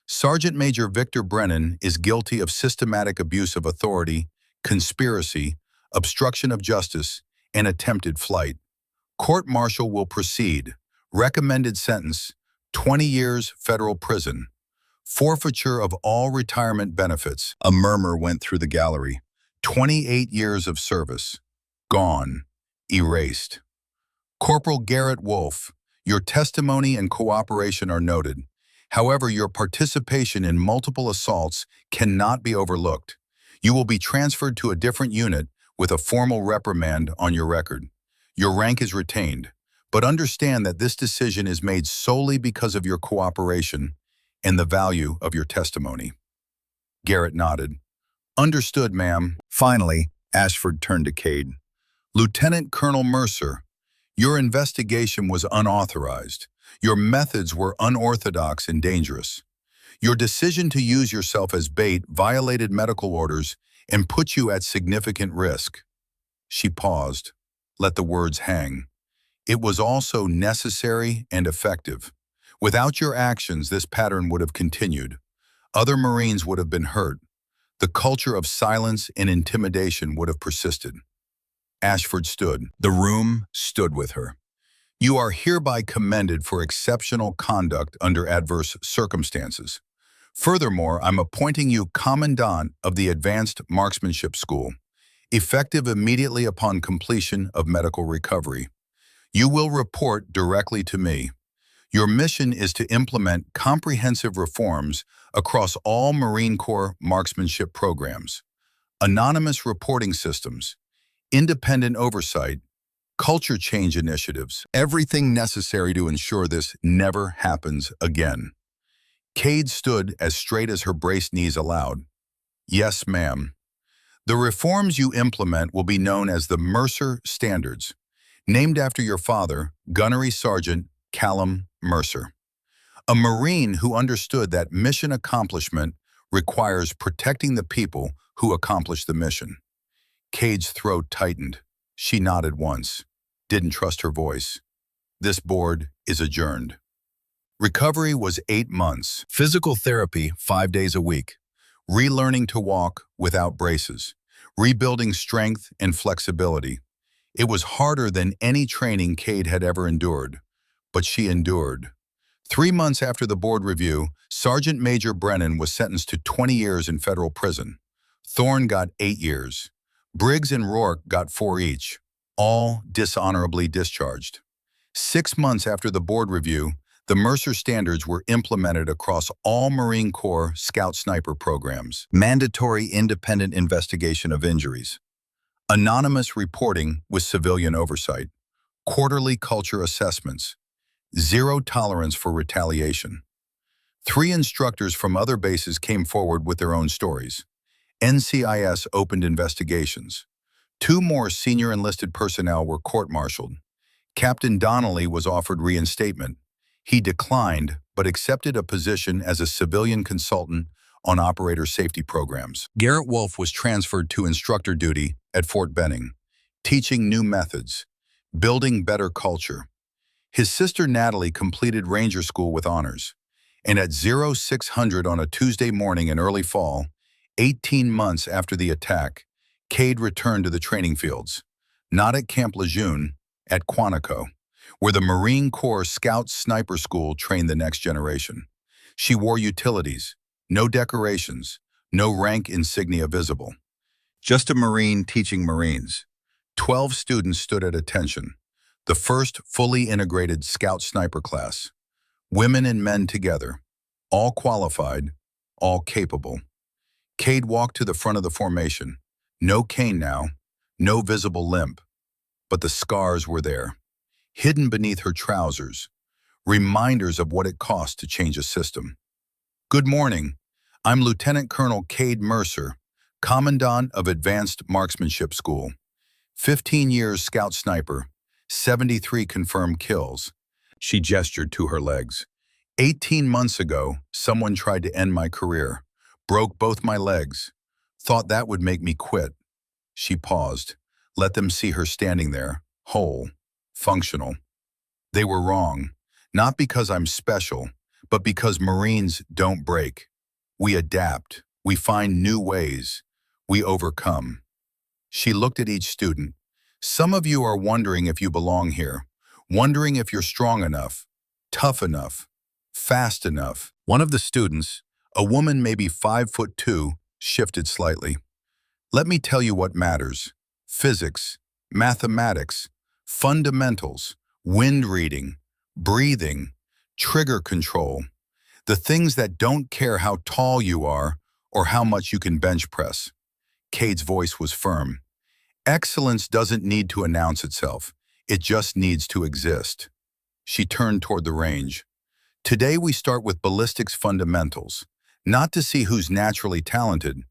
Sergeant Major Victor Brennan is guilty of systematic abuse of authority, conspiracy, obstruction of justice, and attempted flight. Court-martial will proceed. Recommended sentence, 20 years federal prison. Forfeiture of all retirement benefits. A murmur went through the gallery. 28 years of service. Gone. Erased. Corporal Garrett Wolfe, your testimony and cooperation are noted. However, your participation in multiple assaults cannot be overlooked. You will be transferred to a different unit with a formal reprimand on your record. Your rank is retained, but understand that this decision is made solely because of your cooperation and the value of your testimony. Garrett nodded. Understood, ma'am. Finally, Ashford turned to Cade. Lieutenant Colonel Mercer, your investigation was unauthorized. Your methods were unorthodox and dangerous. Your decision to use yourself as bait violated medical orders and put you at significant risk. She paused, let the words hang. It was also necessary and effective. Without your actions, this pattern would have continued. Other Marines would have been hurt. The culture of silence and intimidation would have persisted. Ashford stood. The room stood with her. You are hereby commended for exceptional conduct under adverse circumstances. Furthermore, I'm appointing you Commandant of the Advanced Marksmanship School, effective immediately upon completion of medical recovery. You will report directly to me. Your mission is to implement comprehensive reforms across all Marine Corps marksmanship programs, anonymous reporting systems, independent oversight, culture change initiatives, everything necessary to ensure this never happens again. Cade stood as straight as her braced knees allowed. Yes, ma'am. The reforms you implement will be known as the Mercer Standards, named after your father, Gunnery Sergeant Callum Mercer, a Marine who understood that mission accomplishment requires protecting the people who accomplish the mission. Cade's throat tightened. She nodded once, didn't trust her voice. This board is adjourned. Recovery was 8 months. Physical therapy 5 days a week. Relearning to walk without braces. Rebuilding strength and flexibility. It was harder than any training Cade had ever endured, but she endured. 3 months after the board review, Sergeant Major Brennan was sentenced to 20 years in federal prison. Thorne got 8 years. Briggs and Rourke got 4 each, all dishonorably discharged. 6 months after the board review, the Mercer Standards were implemented across all Marine Corps Scout Sniper programs. Mandatory independent investigation of injuries. Anonymous reporting with civilian oversight. Quarterly culture assessments. Zero tolerance for retaliation. 3 instructors from other bases came forward with their own stories. NCIS opened investigations. 2 more senior enlisted personnel were court-martialed. Captain Donnelly was offered reinstatement. He declined, but accepted a position as a civilian consultant on operator safety programs. Garrett Wolfe was transferred to instructor duty at Fort Benning, teaching new methods, building better culture. His sister Natalie completed Ranger School with honors, and at 0600 on a Tuesday morning in early fall, 18 months after the attack, Cade returned to the training fields, not at Camp Lejeune, at Quantico, where the Marine Corps Scout Sniper School trained the next generation. She wore utilities, no decorations, no rank insignia visible. Just a Marine teaching Marines. 12 students stood at attention, the first fully integrated Scout Sniper class. Women and men together, all qualified, all capable. Cade walked to the front of the formation. No cane now, no visible limp, but the scars were there, hidden beneath her trousers, reminders of what it cost to change a system. Good morning. I'm Lieutenant Colonel Cade Mercer, Commandant of Advanced Marksmanship School. 15 years Scout Sniper, 73 confirmed kills. She gestured to her legs. 18 months ago, someone tried to end my career, broke both my legs, thought that would make me quit. She paused, let them see her standing there, whole, functional. They were wrong, not because I'm special, but because Marines don't break. We adapt, we find new ways, we overcome. She looked at each student. Some of you are wondering if you belong here, wondering if you're strong enough, tough enough, fast enough. One of the students, A woman maybe 5'2" shifted slightly. Let me tell you what matters. Physics, mathematics, fundamentals, wind reading, breathing, trigger control. The things that don't care how tall you are or how much you can bench press. Cade's voice was firm. Excellence doesn't need to announce itself. It just needs to exist. She turned toward the range. Today we start with ballistics fundamentals, not to see who's naturally talented,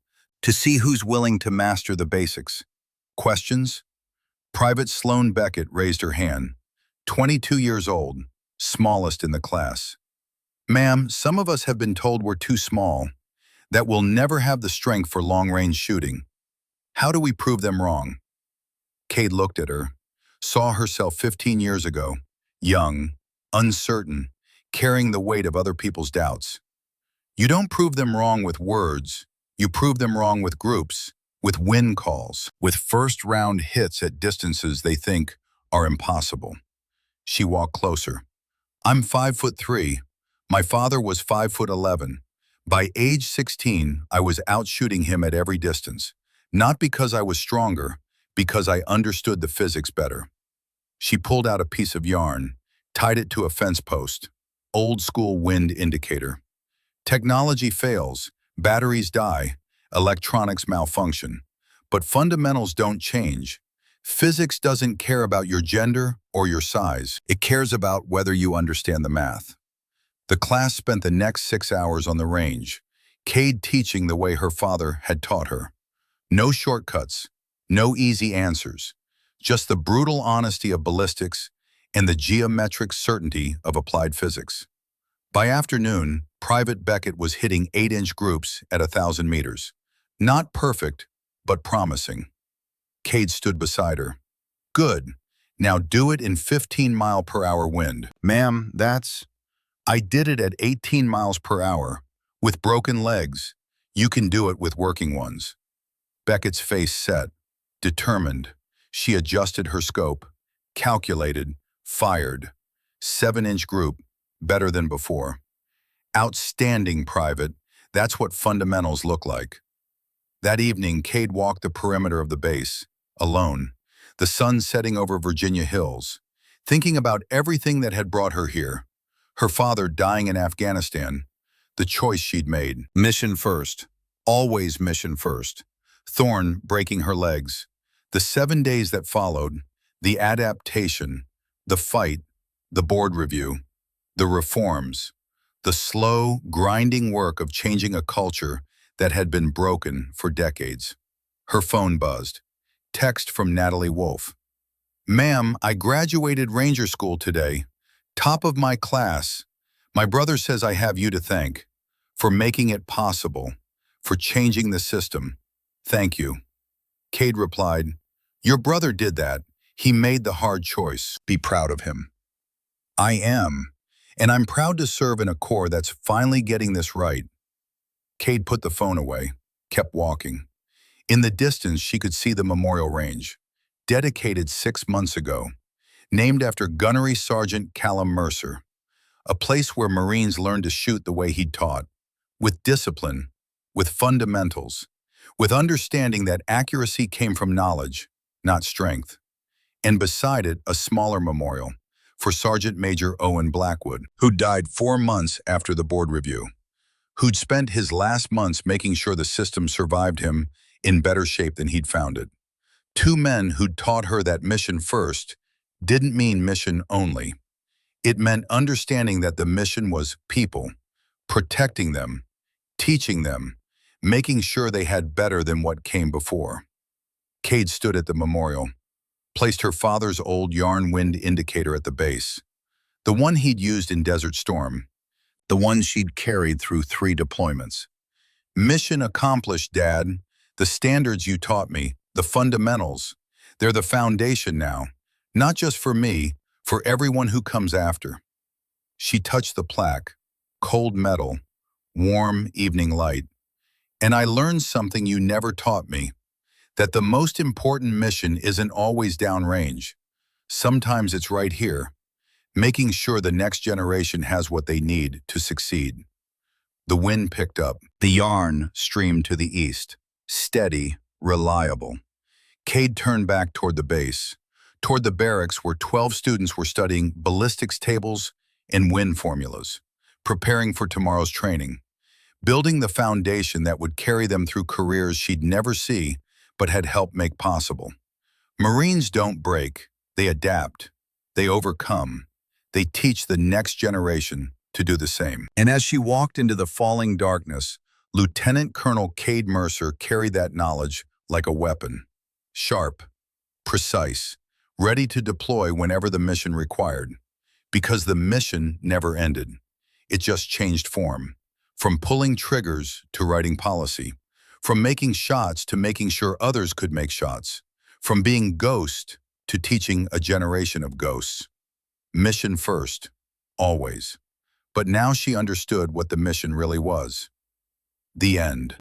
to see who's willing to master the basics. Questions? Private Sloan Beckett raised her hand, 22 years old, smallest in the class. Ma'am, some of us have been told we're too small, that we'll never have the strength for long-range shooting. How do we prove them wrong? Cade looked at her, saw herself 15 years ago, young, uncertain, carrying the weight of other people's doubts. You don't prove them wrong with words, you prove them wrong with groups, with win calls, with first-round hits at distances they think are impossible. She walked closer. I'm 5'3". My father was 5'11". By age 16, I was outshooting him at every distance, not because I was stronger, because I understood the physics better. She pulled out a piece of yarn, tied it to a fence post, old-school wind indicator. Technology fails, batteries die, electronics malfunction, but fundamentals don't change. Physics doesn't care about your gender or your size. It cares about whether you understand the math. The class spent the next 6 hours on the range, Cade teaching the way her father had taught her. No shortcuts, no easy answers, just the brutal honesty of ballistics and the geometric certainty of applied physics. By afternoon, Private Beckett was hitting 8-inch groups at 1,000 meters. Not perfect, but promising. Cade stood beside her. Good. Now do it in 15-mile-per-hour wind. Ma'am, that's... I did it at 18 miles per hour, with broken legs. You can do it with working ones. Beckett's face set, determined. She adjusted her scope, calculated, fired. 7-inch group, better than before. Outstanding, Private. That's what fundamentals look like. That evening, Cade walked the perimeter of the base, alone, the sun setting over Virginia hills, thinking about everything that had brought her here. Her father dying in Afghanistan, the choice she'd made. Mission first, always mission first. Thorn breaking her legs. The 7 days that followed, the adaptation, the fight, the board review, the reforms, the slow, grinding work of changing a culture that had been broken for decades. Her phone buzzed. Text from Natalie Wolfe. Ma'am, I graduated Ranger School today. Top of my class. My brother says I have you to thank for making it possible, for changing the system. Thank you. Cade replied, Your brother did that. He made the hard choice. Be proud of him. I am, and I'm proud to serve in a corps that's finally getting this right. Cade put the phone away, kept walking. In the distance, she could see the memorial range, dedicated 6 months ago, named after Gunnery Sergeant Callum Mercer, a place where Marines learned to shoot the way he'd taught, with discipline, with fundamentals, with understanding that accuracy came from knowledge, not strength. And beside it, a smaller memorial for Sergeant Major Owen Blackwood, who died 4 months after the board review, who'd spent his last months making sure the system survived him in better shape than he'd found it. 2 men who'd taught her that mission first didn't mean mission only. It meant understanding that the mission was people, protecting them, teaching them, making sure they had better than what came before. Cade stood at the memorial, placed her father's old yarn wind indicator at the base, the one he'd used in Desert Storm, the one she'd carried through 3 deployments. Mission accomplished, Dad. The standards you taught me, the fundamentals, they're the foundation now. Not just for me, for everyone who comes after. She touched the plaque, cold metal, warm evening light. And I learned something you never taught me, that the most important mission isn't always downrange. Sometimes it's right here, making sure the next generation has what they need to succeed. The wind picked up. The yarn streamed to the east. Steady, reliable. Cade turned back toward the base, toward the barracks where 12 students were studying ballistics tables and wind formulas, preparing for tomorrow's training, building the foundation that would carry them through careers she'd never see but had helped make possible. Marines don't break, they adapt, they overcome, they teach the next generation to do the same. And as she walked into the falling darkness, Lieutenant Colonel Cade Mercer carried that knowledge like a weapon. Sharp, precise, ready to deploy whenever the mission required. Because the mission never ended. It just changed form. From pulling triggers to writing policy. From making shots to making sure others could make shots. From being ghost to teaching a generation of ghosts. Mission first, always. But now she understood what the mission really was. The end.